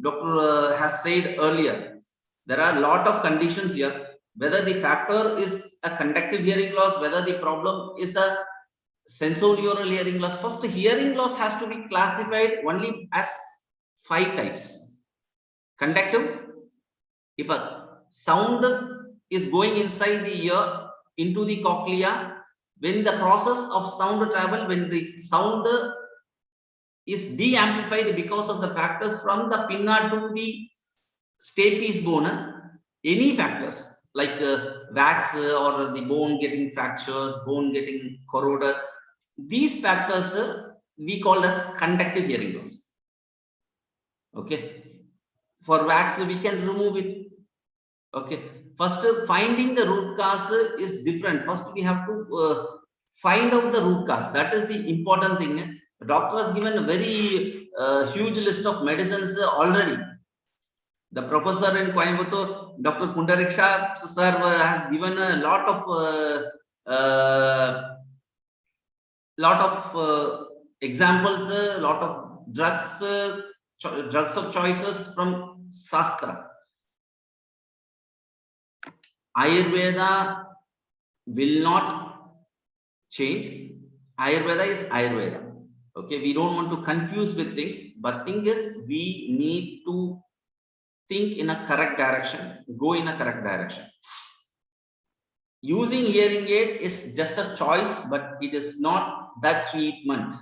Doctor has said earlier. There are a lot of conditions here. Whether the factor is a conductive hearing loss, whether the problem is a sensorineural hearing loss. First, hearing loss has to be classified only as 5 types. Conductive, if a sound is going inside the ear into the cochlea, when the process of sound travel, when the sound is de-amplified because of the factors from the pinna to the stapes bone, any factors like wax or the bone getting fractures, bone getting corroded, these factors we call as conductive hearing loss. Okay, for wax we can remove it. Okay, first finding the root cause is different. First we have to find out the root cause. That is the important thing. The doctor has given a very huge list of medicines already. The professor in Coimbatore, Dr. Pundareekaksha sir, has given a lot of examples, a lot of drugs of choices from Shastra. Ayurveda will not change. Ayurveda is Ayurveda. Okay, we don't want to confuse with things, but thing is we need to think in a correct direction, go in a correct direction. Using hearing aid is just a choice, but it is not the treatment.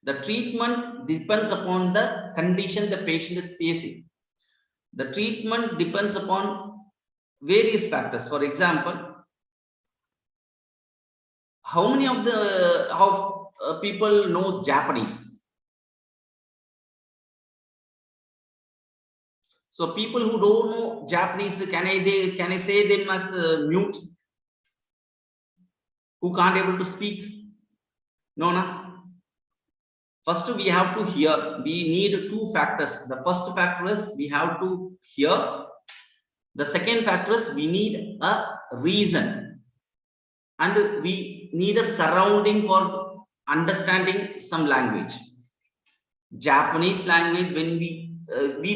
The treatment depends upon the condition the patient is facing. The treatment depends upon various factors. For example, how many of the people know Japanese? So people who don't know Japanese, can I say them as mute? Who can't able to speak? No, no. First we have to hear. We need 2 factors. The first factor is we have to hear. The second factor is we need a reason. And we need a surrounding for understanding some language. Japanese language, when we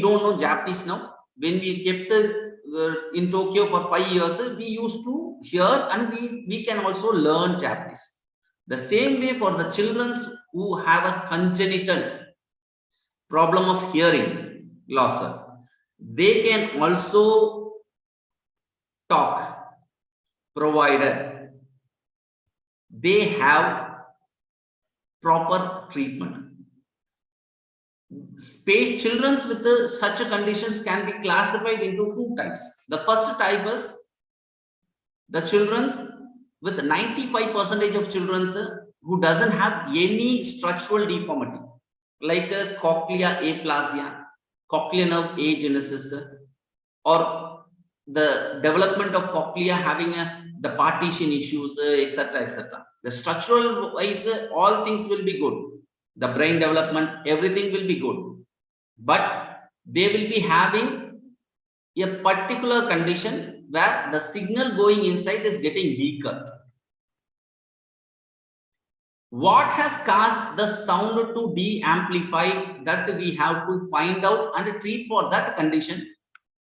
don't know Japanese now. When we kept in Tokyo for 5 years, we used to hear and we can also learn Japanese. The same way for the children who have a congenital problem of hearing loss, they can also talk, provided they have proper treatment. Children with such conditions can be classified into 2 types. The first type is the children with 95% of children who doesn't have any structural deformity, like cochlear aplasia, cochlear nerve agenesis, or the development of cochlea having the partition issues, etc., etc. The structural wise, all things will be good. The brain development, everything will be good, but they will be having a particular condition where the signal going inside is getting weaker. What has caused the sound to de-amplify, that we have to find out and treat for that condition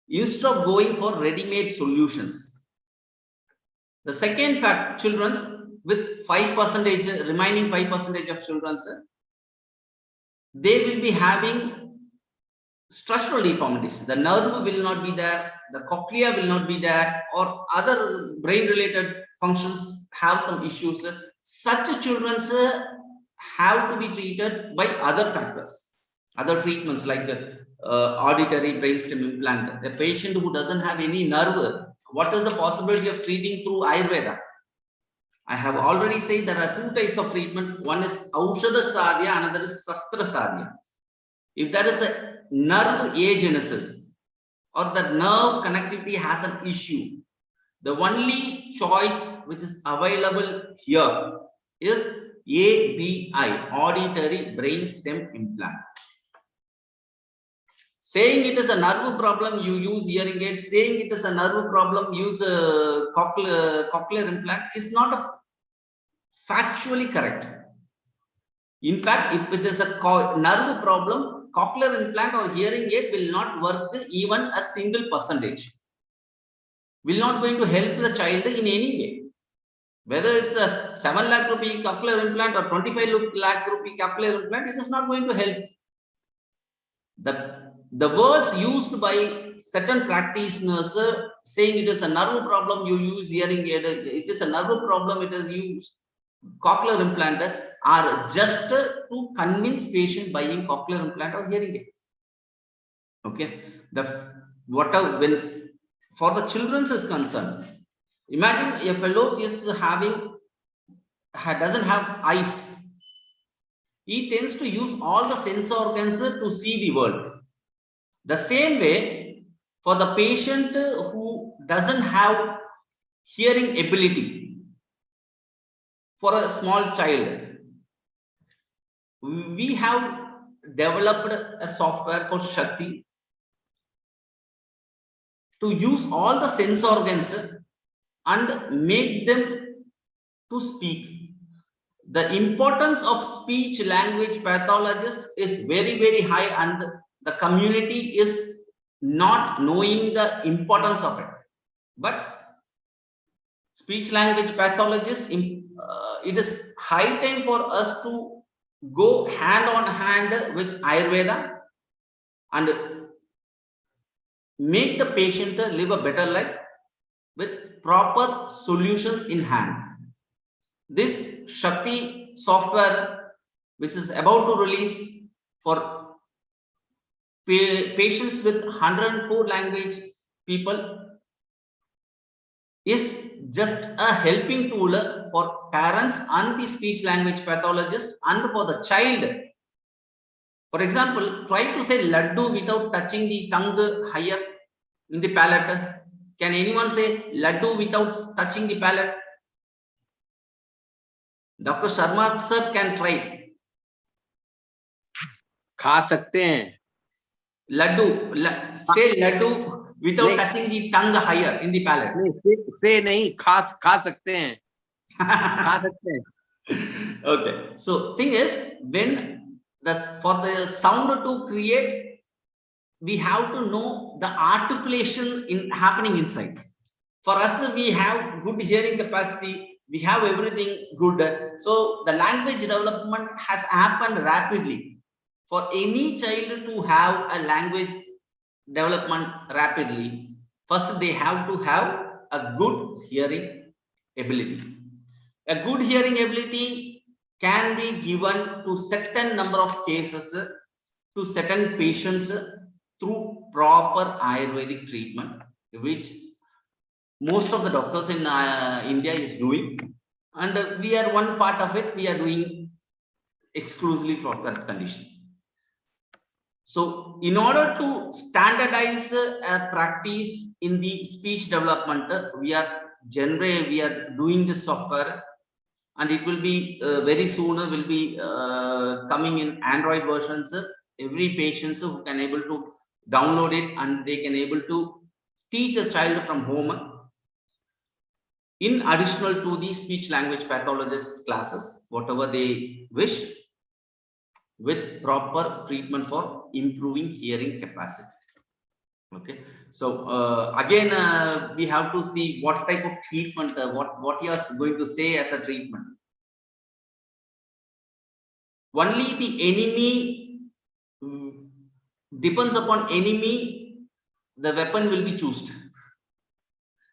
instead of going for ready-made solutions. The second fact, children with 5%, remaining 5% of children, they will be having structural deformities. The nerve will not be there, the cochlea will not be there, or other brain related functions have some issues. Such children have to be treated by other factors, other treatments like auditory brainstem implant. A patient who doesn't have any nerve, what is the possibility of treating through Ayurveda? I have already said there are two types of treatment. One is Aushadha Sadhya, another is Sastra Sadhya. If there is a nerve agenesis or the nerve connectivity has an issue, the only choice which is available here is ABI, auditory brain stem implant. Saying it is a nerve problem, you use hearing aid. Saying it is a nerve problem, use a cochlear implant is not factually correct. In fact, if it is a nerve problem, cochlear implant or hearing aid will not work even a single percentage. Will not going to help the child in any way. Whether it's a 7 lakh rupee cochlear implant or 25 lakh rupee cochlear implant, it is not going to help. The words used by certain practitioners saying it is a nerve problem, you use hearing aid, it is a nerve problem, it is used cochlear implant, are just to convince patient buying cochlear implant or hearing aid. Okay, when for the children's is concerned, imagine a fellow is doesn't have eyes. He tends to use all the sense organs to see the world. The same way, for the patient who doesn't have hearing ability, for a small child, we have developed a software called SAKTHI to use all the sense organs and make them to speak. The importance of speech language pathologist is very, very high, and the community is not knowing the importance of it. But speech language pathologist, it is high time for us to go hand on hand with Ayurveda and make the patient live a better life with proper solutions in hand. This Shakti software, which is about to release for patients with 104 language people, is just a helping tool for parents and the speech language pathologist and for the child. For example, try to say laddu without touching the tongue higher in the palate. Can anyone say laddu without touching the palate? Dr. Sharma sir can try. खा सकते हैं. Laddu, say laddu without touching the tongue higher in the palate. Say नहीं, खा सकते हैं. खा सकते हैं. Okay, so thing is, when for the sound to create, we have to know the articulation happening inside. For us, we have good hearing capacity, we have everything good. So the language development has happened rapidly. For any child to have a language development rapidly, first they have to have a good hearing ability. A good hearing ability can be given to certain number of cases to certain patients through proper Ayurvedic treatment, which most of the doctors in India is doing, and we are one part of it. We are doing exclusively for that condition. So in order to standardize a practice in the speech development, we are doing this software, and it will be very soon will be coming in Android versions. Every patient who can able to download it, and they can able to teach a child from home, in additional to the speech language pathologist classes, whatever they wish, with proper treatment for improving hearing capacity. Okay, so again, we have to see what type of treatment, what you are going to say as a treatment. Only the enemy depends upon enemy, the weapon will be chosen.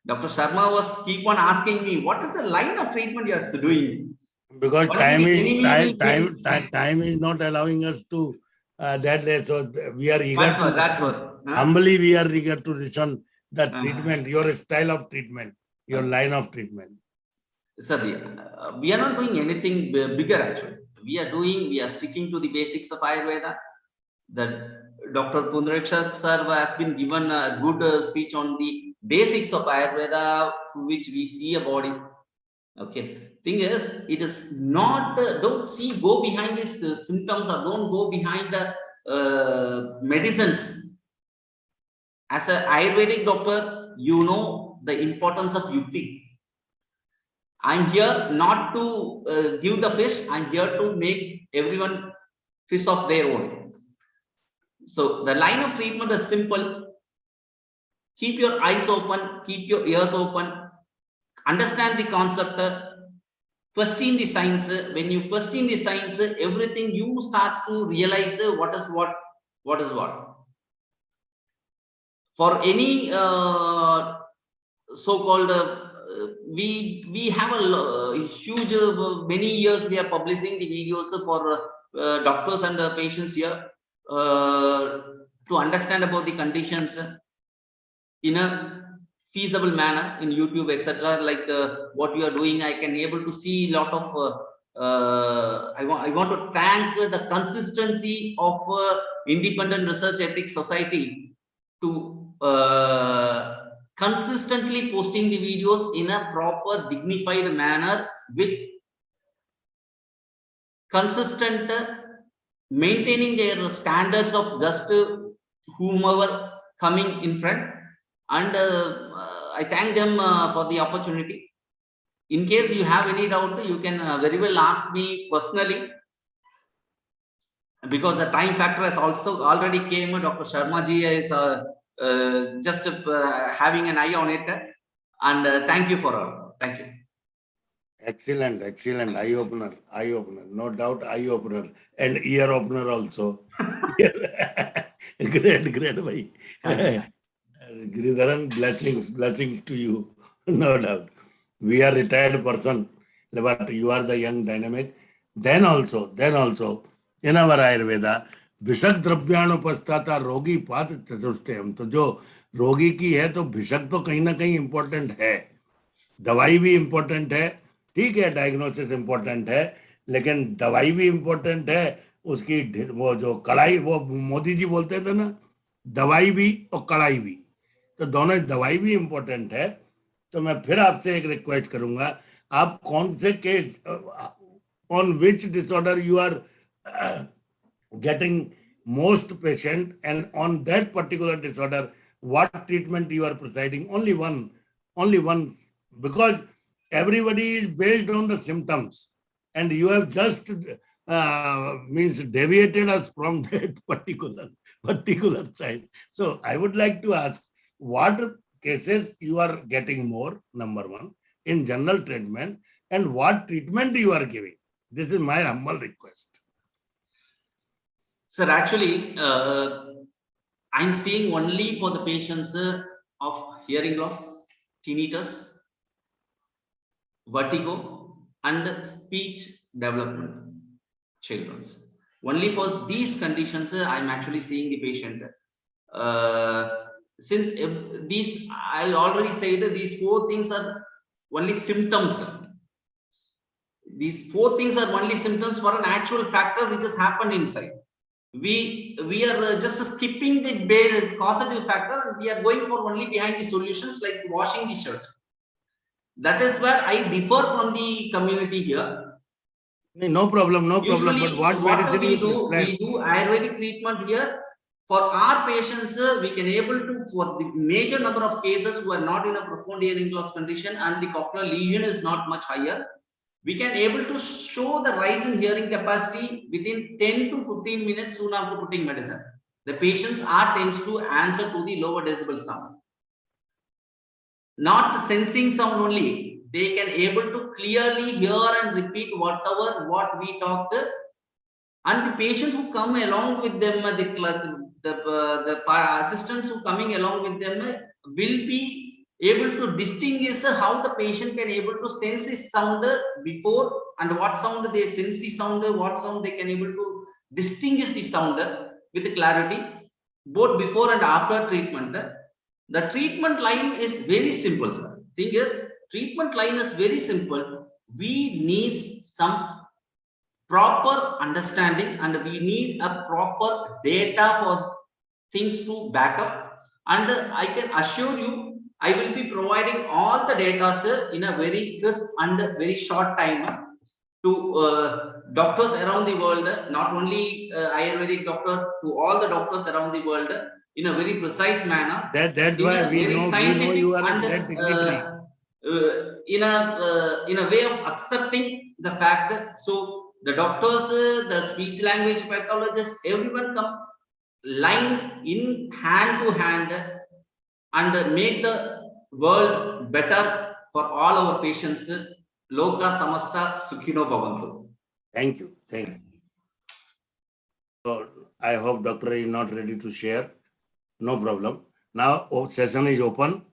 Dr. Sharma was keep on asking me, what is the line of treatment you are doing? Because time is not allowing us to that day, so we are eager humbly we are eager to listen the treatment, your style of treatment, your line of treatment. Sorry, we are not doing anything bigger actually. We are sticking to the basics of Ayurveda. That Dr. Pundareekaksha Sir has been given a good speech on the basics of Ayurveda, through which we see a body. Okay, thing is, it is not, don't go behind these symptoms, or don't go behind the medicines. As an Ayurvedic doctor, you know the importance of yukti. I'm here not to give the fish, I'm here to make everyone fish of their own. So the line of treatment is simple. Keep your eyes open, keep your ears open, understand the concept, question the science. When you question the science, everything you starts to realize what is what. For any so-called we have a huge many years we are publishing the videos for doctors and patients here to understand about the conditions in a feasible manner in YouTube, etc. Like what you are doing, I can able to see a lot of I want to thank the consistency of Independent Research Ethics Society to consistently posting the videos in a proper dignified manner with consistent maintaining their standards of just whomever coming in front, and I thank them for the opportunity. In case you have any doubt, you can very well ask me personally, because the time factor has also already came. Dr. Sharma ji is just having an eye on it, and thank you for all. Thank you. Excellent, excellent. Eye opener, no doubt, eye opener and ear opener also. Great, bhai. Giridharan, blessings to you, no doubt. We are retired person, but you are the young dynamic. Then also, in our Ayurveda, भिषक द्रव्यानुपस्थाता रोगी पात चतुष्टयम. तो जो रोगी की है तो भिषक तो कहीं ना कहीं इंपॉर्टेंट है, दवाई भी इंपॉर्टेंट है, ठीक है, डायग्नोसिस इंपॉर्टेंट है, लेकिन दवाई भी इंपॉर्टेंट है, उसकी वो जो कड़ाई, वो मोदी जी बोलते थे ना, दवाई भी और कड़ाई भी, तो दोनों, दवाई भी इंपॉर्टेंट है. तो मैं फिर आपसे एक रिक्वेस्ट करूंगा, आप कौन से case, on which disorder you are getting most patient, and on that particular disorder what treatment you are presiding? Only one, because everybody is based on the symptoms, and you have just means deviated us from that particular side. So I would like to ask, what cases you are getting more, number one, in general treatment, and what treatment you are giving? This is my humble request. Sir, actually, I'm seeing only for the patients of hearing loss, tinnitus, vertigo, and speech development children's. Only for these conditions, I'm actually seeing the patient. Since these, I already said, these four things are only symptoms. These four things are only symptoms for an actual factor which has happened inside. We are just skipping the causative factor, and we are going for only behind the solutions like washing the shirt. That is where I differ from the community here. No problem. Usually, But what medicine we you do? prescribe? We do Ayurvedic treatment here. For our patients, we can able to, for the major number of cases who are not in a profound hearing loss condition and the cochlear lesion is not much higher, we can able to show the rise in hearing capacity within 10 to 15 minutes soon after putting medicine. The patients tends to answer to the lower decibel sound. Not sensing sound only, they can able to clearly hear and repeat what we talked. And the patients who come along with them, the assistants who coming along with them will be able to distinguish how the patient can able to sense his sound before, and what sound they sense the sound, what sound they can able to distinguish the sound with clarity, both before and after treatment. The treatment line is very simple, sir. Thing is, treatment line is very simple. We need some proper understanding and we need a proper data for things to back up. And I can assure you, I will be providing all the data, sir, in a very crisp and very short time to doctors around the world, not only Ayurvedic doctor, to all the doctors around the world in a very precise manner. That's why we know you are a great dignitary. In a way of accepting the fact. So the doctors, the speech language pathologists, everyone come line in hand to hand and make the world better for all our patients. Loka samasta sukhino bhavantu. Thank you. Thank you. So I hope doctor is not ready to share. No problem. Now session is open.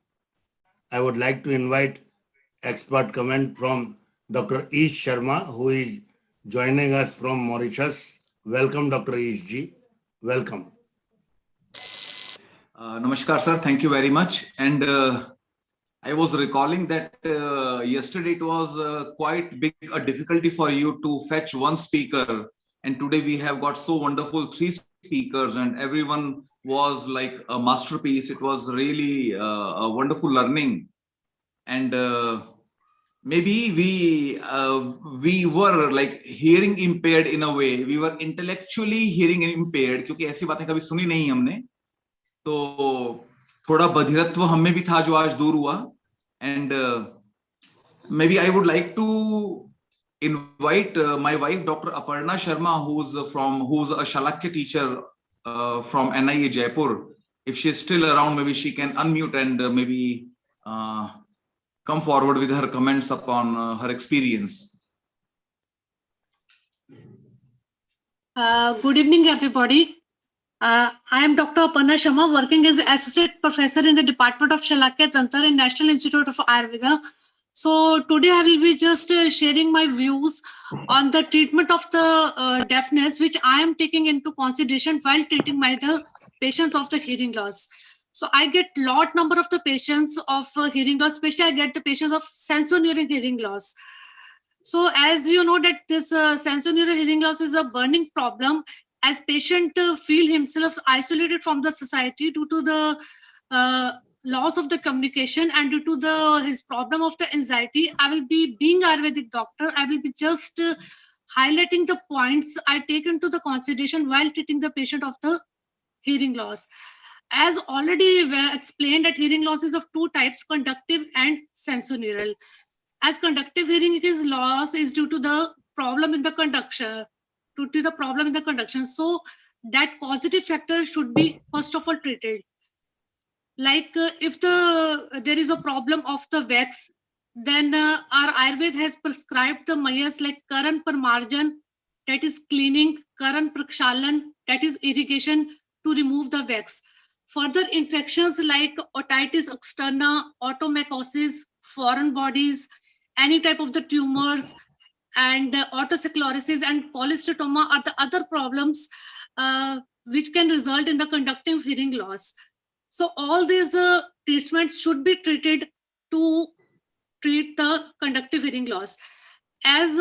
I would like to invite expert comment from Dr. Ish Sharma, who is joining us from Mauritius. Welcome, Dr. Ish ji. Welcome. Namaskar, sir. Thank you very much. And I was recalling that yesterday it was quite big a difficulty for you to fetch one speaker. And today we have got so wonderful 3 speakers and everyone was like a masterpiece. It was really a wonderful learning. And maybe we were like hearing impaired in a way. We were intellectually hearing impaired क्योंकि ऐसी बातें कभी सुनी नहीं हमने. तो थोड़ा बधिरत्व हमें भी था जो आज दूर हुआ. And maybe I would like to invite my wife, Dr. Aparna Sharma, who's a Shalakya teacher from NIA Jaipur. If she's still around, maybe she can unmute and maybe come forward with her comments upon her experience. Good evening, everybody. I am Dr. Aparna Sharma, working as Associate Professor in the Department of Shalakya Tantra in National Institute of Ayurveda. So today I will be just sharing my views on the treatment of the deafness, which I am taking into consideration while treating the patients of the hearing loss. So I get lot number of the patients of hearing loss, especially I get the patients of sensorineural hearing loss. So as you know that this sensorineural hearing loss is a burning problem, as patient feel himself isolated from the society due to the loss of the communication and due to his problem of the anxiety. I will be, being Ayurvedic doctor, I will be just highlighting the points I take into the consideration while treating the patient of the hearing loss. As already explained, that hearing loss is of 2 types, conductive and sensorineural. As conductive hearing loss is due to the problem in the conduction, so that causative factor should be first of all treated. Like if there is a problem of the wax, then our Ayurveda has prescribed the mayas like Karan Parmarjan, that is cleaning, Karan Prakshalan, that is irrigation, to remove the wax. Further infections like otitis externa, automycosis, foreign bodies, any type of the tumors, and otosclerosis and cholesteatoma are the other problems which can result in the conductive hearing loss. So all these treatments should be treated to treat the conductive hearing loss. As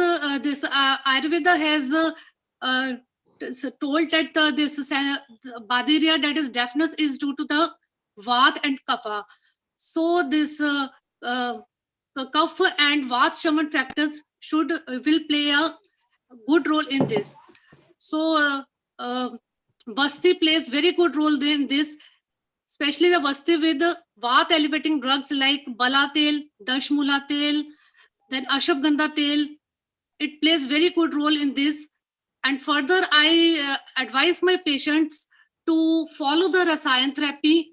this Ayurveda has told that this Badiria, that is deafness, is due to the Vata and Kapha. So this Kapha and Vata shaman factors will play a good role in this. So Vasti plays very good role in this, especially the Vasti with Vata elevating drugs like Bala Tel, Dashmula Tel, then Ashwagandha Tel. It plays very good role in this. And further, I advise my patients to follow the Rasayan therapy,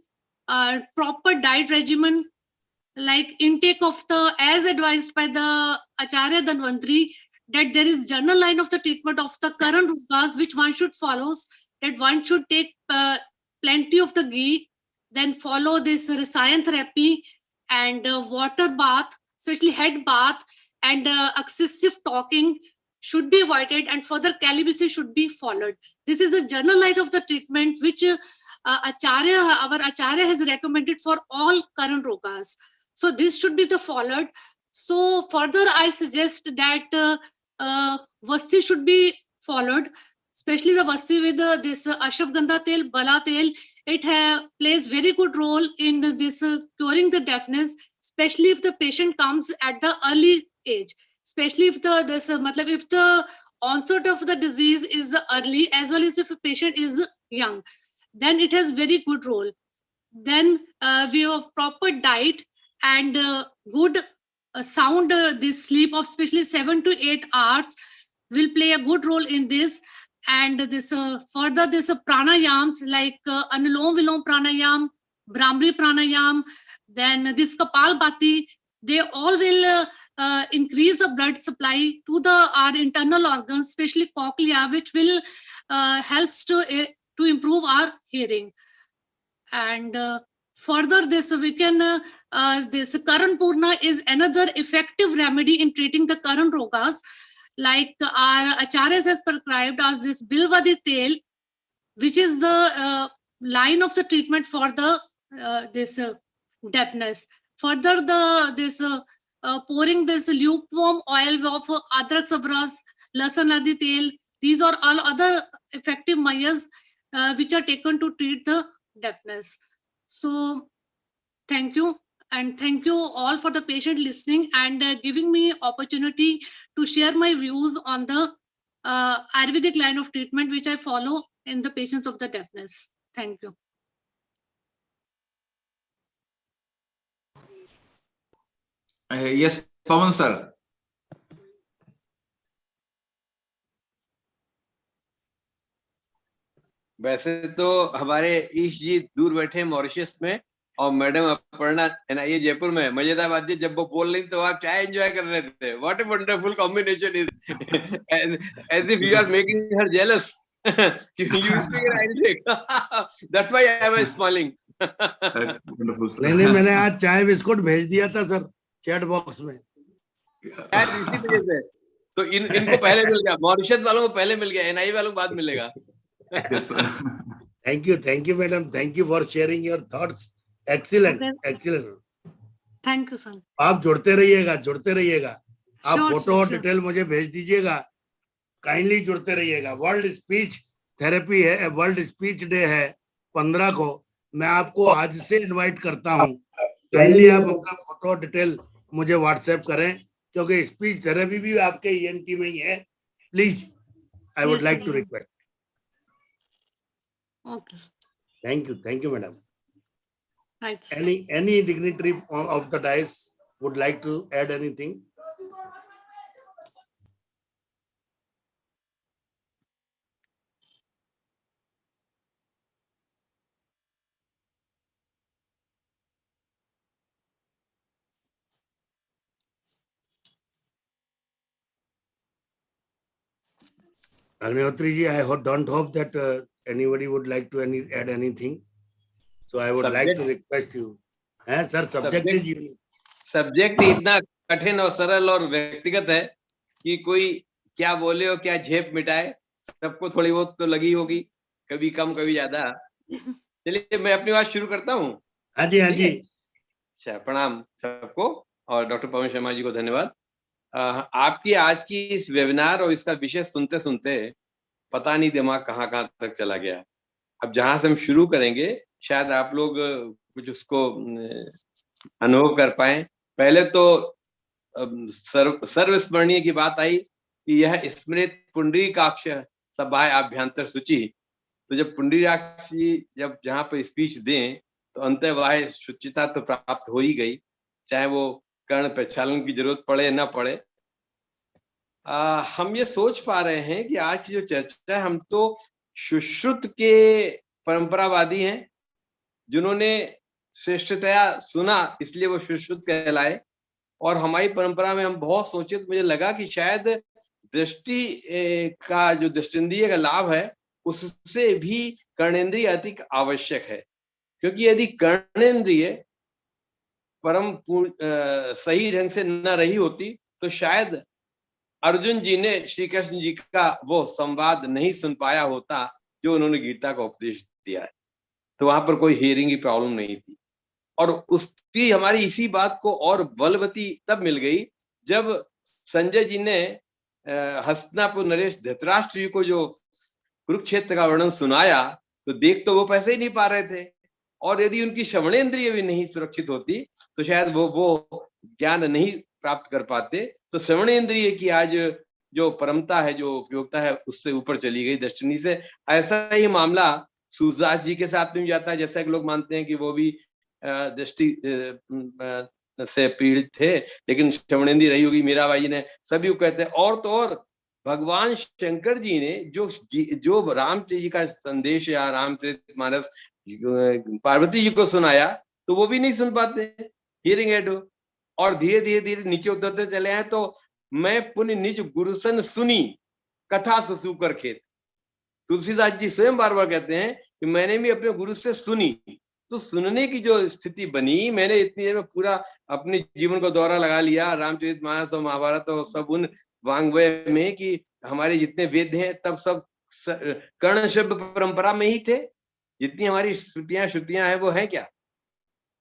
proper diet regimen, like intake of the, as advised by the Acharya Dhanvantri, that there is general line of the treatment of the current rogas which one should follow, that one should take plenty of the ghee, then follow this Rasayan therapy and water bath, especially head bath, and excessive talking should be avoided, and further celibacy should be followed. This is a general line of the treatment which our Acharya has recommended for all current rogas. So this should be the followed. So further, I suggest that Vasti should be followed, especially the Vasti with this Ashwagandha tel, Bala tel. It plays very good role in this curing the deafness, especially if the patient comes at the early age, especially if if the onset of the disease is early, as well as if a patient is young, then it has very good role. Then we have proper diet and good sound, this sleep of especially 7 to 8 hours will play a good role in this. And this further this pranayams like Anulom Vilom pranayam, Brahmari pranayam, then this Kapalbhati, they all will increase the blood supply to our internal organs, especially cochlea, which will helps to improve our hearing. And further this we can this Karan Purna is another effective remedy in treating the Karan Rogas, like our Acharyas has prescribed as this Bilvadi Tel, which is the line of the treatment for the this deafness. Further this pouring this lukewarm oil of Adrak Sabras, Lasan Adi Tel, these are all other effective mayas which are taken to treat the deafness. So thank you, and thank you all for the patient listening and giving me opportunity to share my views on the Ayurvedic line of treatment which I follow in the patients of the deafness. Thank you. Yes, Pawan sir. वैसे तो हमारे ईश जी दूर बैठे Mauritius में और madam Aparna NIA Jaipur में। मजेदार बात है, जब वो बोल रही तो आप चाय एंजॉय कर रहे थे। What a wonderful combination is, as if you are making her jealous. You speak Arabic. That's why I was smiling. नहीं, मैंने आज चाय बिस्कुट भेज दिया था सर चैट बॉक्स में। इसी वजह से तो इनको पहले मिल गया, मॉरिशस वालों को पहले मिल गया, NIA वालों को बाद मिलेगा। Thank you, madam. Thank you for sharing your thoughts. Excellent, excellent. Thank you, sir. आप जुड़ते रहिएगा। आप फोटो और sure. डिटेल मुझे भेज दीजिएगा। काइंडली जुड़ते रहिएगा। वर्ल्ड स्पीच थेरेपी है, वर्ल्ड स्पीच डे है 15 को। मैं आपको आज से इनवाइट करता हूँ। काइंडली आप अपना फोटो डिटेल मुझे व्हाट्सएप करें, क्योंकि स्पीच थेरेपी भी आपके ENT में ही है। Please, I would like to request. Okay. Thank you, madam. Right. Any dignitary of the dais would like to add anything? Agnihotri ji, I don't hope that anybody would like to add anything. So I would like to request you. Sir, subject is unique. Subject इतना कठिन और सरल और व्यक्तिगत है कि कोई क्या बोले और क्या झेप मिटाए, सबको थोड़ी बहुत तो लगी होगी, कभी कम कभी ज्यादा। चलिए मैं अपनी बात शुरू करता हूँ। हाँ जी। अच्छा, प्रणाम सबको और डॉक्टर पवन शर्मा जी को धन्यवाद। आपकी आज की इस वेबिनार और इसका विषय सुनते सुनते पता नहीं दिमाग कहाँ तक चला गया। अब जहां से हम शुरू करेंगे शायद आप लोग कुछ उसको अनुभव कर पाए। पहले तो सर्वस्मरणीय की बात आई कि यह स्मृत पुंडरीकाक्ष सभाए आभ्यंतर सूची। तो जब पुंडरीकाक्ष जी जब जहां पर स्पीच दें तो अंतर्वाह्य शुचिता तो प्राप्त हो ही गई, चाहे वो कर्ण प्रक्षालन की जरूरत पड़े ना पड़े। हम ये सोच पा रहे हैं कि आज की जो चर्चा है, हम तो सुश्रुत के परंपरावादी हैं, जिन्होंने श्रेष्ठतया सुना इसलिए वो सुश्रुत कहलाए। और हमारी परंपरा में हम बहुत सोचे तो मुझे लगा कि शायद दृष्टि का जो दृष्टिंद्रिय का लाभ है उससे भी कर्णेंद्रिय अधिक आवश्यक है, क्योंकि यदि कर्णेंद्रिय परम सही ढंग से न रही होती तो शायद अर्जुन जी ने श्री कृष्ण जी का वो संवाद नहीं सुन पाया होता जो उन्होंने गीता का उपदेश दिया है। तो वहां पर कोई हियरिंग की प्रॉब्लम नहीं थी। और उसकी हमारी इसी बात को और बलवती तब मिल गई जब संजय जी ने हस्तिनापुर नरेश धृतराष्ट्र जी को जो कुरुक्षेत्र का वर्णन सुनाया, तो देख तो वो पैसे ही नहीं पा रहे थे, और यदि उनकी श्रवणेंद्रिय भी नहीं सुरक्षित होती तो शायद वो ज्ञान नहीं प्राप्त कर पाते। तो श्रवणेंद्रिय की आज जो परमता है, जो उपयोगिता है, उससे ऊपर चली गई दृष्टि से। ऐसा ही मामला सूरदास जी के साथ में जाता है, जैसा कि लोग मानते हैं कि वो भी दृष्टि से पीड़ित थे, लेकिन श्रवणेंद्रिय रही होगी। मीराबाई जी ने, सभी को कहते हैं। और तो और भगवान शंकर जी ने जो रामचंद्र जी का संदेश या रामचरितमानस पार्वती जी को सुनाया, तो वो भी नहीं सुन पाते, हियरिंग एड हो, और धीरे धीरे धीरे नीचे उतरते चले हैं। तो मैं पुण्य निज गुरुसन सुनी कथा सुसूकर खेत, तुलसीदास जी स्वयं बार बार कहते हैं कि मैंने भी अपने गुरु से सुनी। तो सुनने की जो स्थिति बनी, मैंने इतनी देर में पूरा अपने जीवन को दौरा लगा लिया, रामचरितमानस और महाभारत और सब उन वांग्मय में, कि हमारे जितने वेद हैं तब सब कर्ण शब्द परंपरा में ही थे। जितनी हमारी श्रुतियां हैं वो है क्या?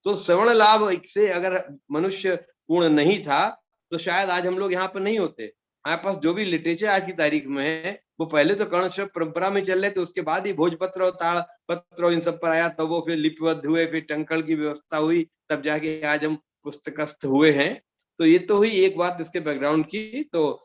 तो श्रवण लाभ से अगर मनुष्य पूर्ण नहीं था तो शायद आज हम लोग यहाँ पर नहीं होते। हमारे पास जो भी लिटरेचर आज की तारीख में है वो पहले तो कर्ण शब्द परंपरा में चल रहे थे, उसके बाद ही भोजपत्र और ताड़पत्र और इन सब पर आया, तब वो फिर लिपिबद्ध हुए, फिर टंकण की व्यवस्था हुई, तब जाके आज हम पुस्तकस्थ हुए हैं। तो ये तो हुई एक बात इसके बैकग्राउंड की। तो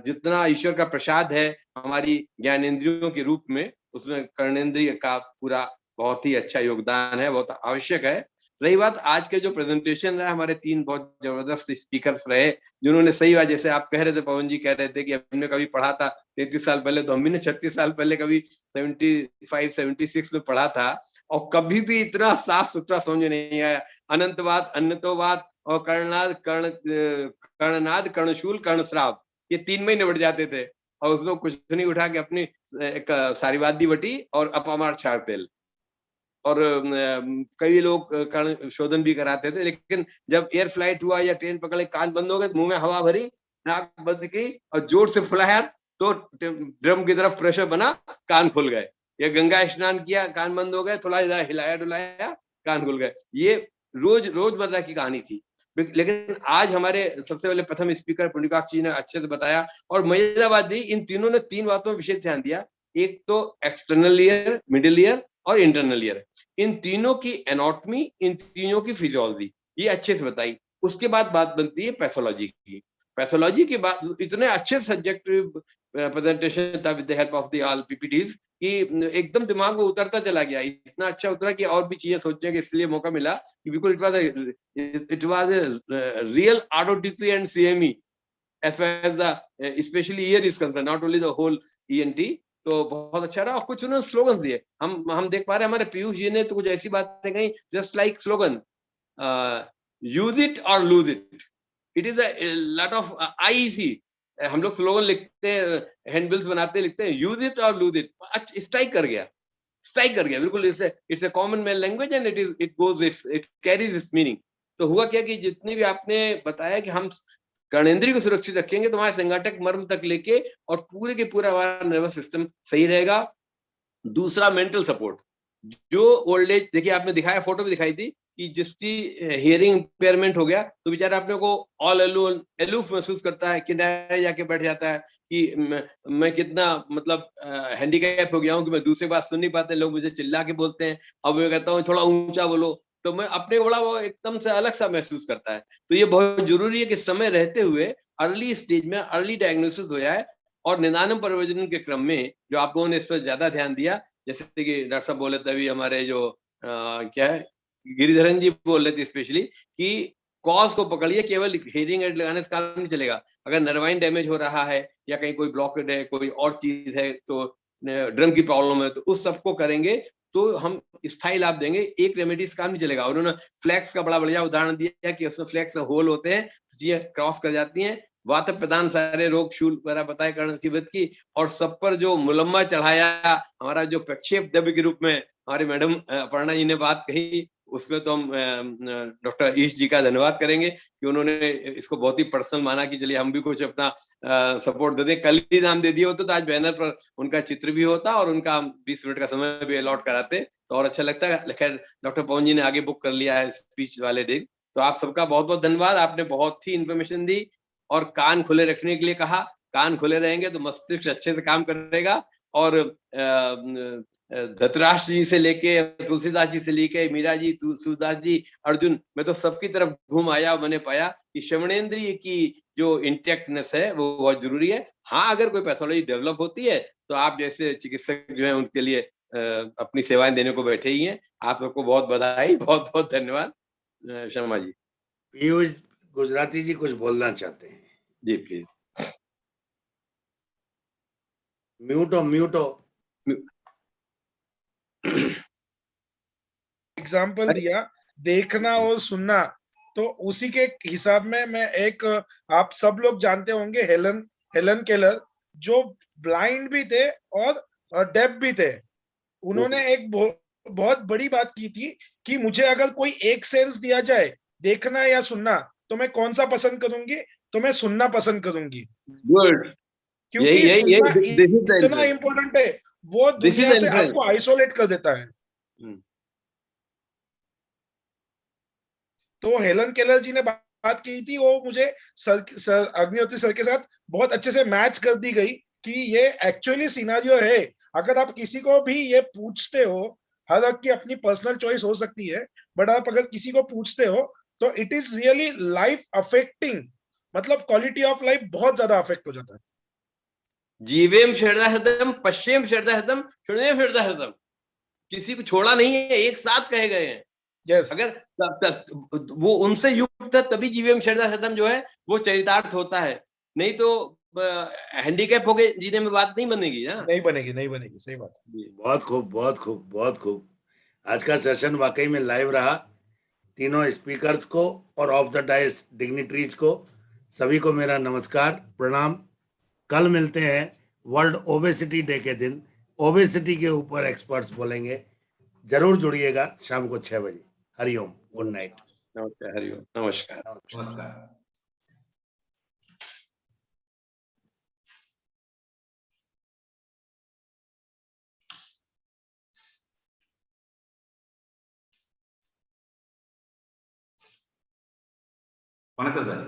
जितना ईश्वर का प्रसाद है हमारी ज्ञानेंद्रियों के रूप में, उसमें कर्णेंद्रिय का पूरा बहुत ही अच्छा योगदान है, बहुत आवश्यक है। रही बात आज के जो प्रेजेंटेशन रहा, हमारे 3 बहुत जबरदस्त स्पीकर्स रहे, जिन्होंने सही बात, जैसे आप कह रहे थे, पवन जी कह रहे थे कि हमने कभी पढ़ा था 33 साल पहले, तो हम भी ने 36 साल पहले कभी 75-76 में पढ़ा था, और कभी भी इतना साफ सुथरा समझ नहीं आया। अनंतवाद, अन्नतोवाद और कर्णनाद, कर्णशूल, कर्णश्राव, ये 3 में निबट जाते थे, और उसमें कुछ नहीं उठा के अपनी एक सारीवादी बटी और अपमार छाड़ तेल, और कई लोग कर्ण शोधन भी कराते थे। लेकिन जब एयर फ्लाइट हुआ या ट्रेन पकड़े, कान बंद हो गए, मुंह में हवा भरी, नाक बंद की और जोर से फुलाया, तो ड्रम की तरफ प्रेशर बना, कान खुल गए। या गंगा स्नान किया, कान बंद हो गए, थोड़ा हिलाया डुलाया, कान खुल गए। ये रोजमर्रा की कहानी थी। लेकिन आज हमारे सबसे पहले प्रथम स्पीकर पुंडरीकाक्ष जी ने अच्छे से बताया, और मजेदार बात, इन तीनों ने 3 बातों में विशेष ध्यान दिया। एक तो एक्सटर्नल ईयर, मिडिल ईयर और इंटरनल ईयर, इन तीनों की एनाटॉमी, इन तीनों की फिजियोलॉजी ये अच्छे से बताई। उसके बाद बात बनती है पैथोलॉजी की। पैथोलॉजी के बाद इतने अच्छे सब्जेक्ट प्रेजेंटेशन था with the help of the all PPTs कि एकदम दिमाग में उतरता चला गया। इतना अच्छा उतरा कि और भी चीजें सोचने के इसलिए मौका मिला कि बिल्कुल it was real ROTP and CME as far as the especially ear is concerned, not only the whole ENT। तो बहुत अच्छा रहा। और कुछ उन्होंने स्लोगन दिए, हम देख पा रहे हैं, हमारे पीयूष जी ने तो कुछ ऐसी बातें कही, just like slogan, use it और lose it, it is a lot of IEC। हम लोग स्लोगन लिखते हैं, हैंडबिल्स बनाते हैं, लिखते हैं यूज इट और लूज इट, स्ट्राइक कर गया बिल्कुल। It's a common man language and it carries it's meaning. तो हुआ क्या कि जितनी भी आपने बताया कि हम कर्णेंद्रिय को सुरक्षित रखेंगे तो हमारे संघाटक मर्म तक लेके और पूरे के पूरा हमारा नर्वस सिस्टम सही रहेगा। दूसरा, मेंटल सपोर्ट। जो ओल्ड एज, देखिए आपने दिखाया, फोटो भी दिखाई थी कि जिसकी हियरिंग इंपेयरमेंट हो गया तो बेचारा अपने को ऑल अलूफ महसूस करता है, किनारे जाके बैठ जाता है कि मैं कितना मतलब हैंडीकैप हो गया हूँ कि मैं दूसरे बात सुन नहीं पाते, लोग मुझे चिल्ला के बोलते हैं। अब मैं कहता हूँ थोड़ा ऊंचा बोलो, तो मैं अपने बड़ा वो एकदम से अलग सा महसूस करता है। तो ये बहुत जरूरी है कि समय रहते हुए अर्ली स्टेज में अर्ली डायग्नोसिस हो जाए, और निदानम प्रयोजन के क्रम में जो आप लोगों ने इस पर ज्यादा ध्यान दिया, जैसे कि डॉक्टर साहब बोले तभी हमारे जो क्या है गिरिधरन जी बोल रहे थे स्पेशली कि कॉज को पकड़िए, केवल हियरिंग एड लगाने से काम नहीं चलेगा। अगर नर्वाइन डैमेज हो रहा है या कहीं कोई ब्लॉकेड है, कोई और चीज है, तो ड्रम की प्रॉब्लम है, तो उस सबको करेंगे तो हम स्थायी लाभ देंगे। एक रेमेडी से काम नहीं चलेगा। उन्होंने फ्लैक्स का बड़ा बढ़िया उदाहरण दिया कि उसमें फ्लैक्स होल होते हैं, ये क्रॉस कर जाती हैं, वात प्रदान सारे रोग शूल वगैरह बताए कर्ण की वृत्त की, और सब पर जो मुलम्मा चढ़ाया, हमारा जो प्रक्षेप द्रव्य के रूप में हमारे मैडम अपर्णा जी ने बात कही, उसमें तो हम डॉक्टर ईश जी का धन्यवाद करेंगे कि उन्होंने इसको बहुत ही पर्सनल माना कि चलिए हम भी कुछ अपना सपोर्ट दे दें। कल ही नाम दे दिए होते तो आज बैनर पर उनका चित्र भी होता और उनका 20 मिनट का समय भी अलॉट कराते तो और अच्छा लगता है। खैर डॉक्टर पवन जी ने आगे बुक कर लिया है स्पीच वाले दिन। तो आप सबका बहुत बहुत धन्यवाद, आपने बहुत ही इंफॉर्मेशन दी और कान खुले रखने के लिए कहा। कान खुले रहेंगे तो मस्तिष्क अच्छे से काम करेगा। और धृतराष्ट्र जी से लेके तुलसीदास जी से लेके मीरा जी, सूरदास जी, अर्जुन, मैं तो सबकी तरफ घूम आया और मैंने पाया कि श्रवणेंद्रिय की जो इंटेक्टनेस है वो बहुत जरूरी है। हाँ, अगर कोई पैथोलॉजी डेवलप होती है तो आप जैसे चिकित्सक जो है उनके लिए अपनी सेवाएं देने को बैठे ही हैं। आप सबको बहुत बधाई, बहुत बहुत धन्यवाद। शर्मा जी। पीयूष गुजराती जी कुछ बोलना चाहते हैं? जी प्लीज। म्यूटो एग्जाम्पल दिया देखना और सुनना, तो उसी के हिसाब में मैं एक, आप सब लोग जानते होंगे हेलन केलर, जो ब्लाइंड भी थे और डेफ भी थे। उन्होंने एक बहुत बड़ी बात की थी कि मुझे अगर कोई एक सेंस दिया जाए देखना या सुनना तो मैं कौन सा पसंद करूंगी, तो मैं सुनना पसंद करूंगी। गुड। क्योंकि सुनना इतना इम्पोर्टेंट है, वो दुनिया से आपको आइसोलेट कर देता है। तो हेलन केलर जी ने बात की थी, वो मुझे अग्निहोत्री सर के साथ बहुत अच्छे से मैच कर दी गई कि ये एक्चुअली सिनेरियो है। अगर आप किसी को भी ये पूछते हो, हर एक की अपनी पर्सनल चॉइस हो सकती है, बट आप अगर किसी को पूछते हो तो it is really life affecting, मतलब क्वालिटी ऑफ लाइफ बहुत ज्यादा अफेक्ट हो जाता है। जीवेम शरदाहृदम पश्चिम शरदाहृदम शृणुयेम शरदाहृदम, किसी को छोड़ा नहीं है, एक साथ कहे गए हैं। yes. अगर वो उनसे युक्त है तभी जीवेम शरदाहृदम जो है वो चरितार्थ होता है, नहीं तो हैंडीकैप हो गए जीने में बात नहीं बनेगी ना। नहीं बनेगी, सही बात। बहुत खूब। आज का सेशन वाकई में लाइव रहा। तीनों स्पीकर्स को और ऑफ द डाइस डिग्निटरीज को सभी को मेरा नमस्कार, प्रणाम। कल मिलते हैं वर्ल्ड ओबेसिटी डे के दिन। ओबेसिटी के ऊपर एक्सपर्ट्स बोलेंगे, जरूर जुड़िएगा शाम को 6 बजे। Hariom, good night. नमस्कार, हरिओम, नमस्कार। नमस्कार। வணக்கம் சார்.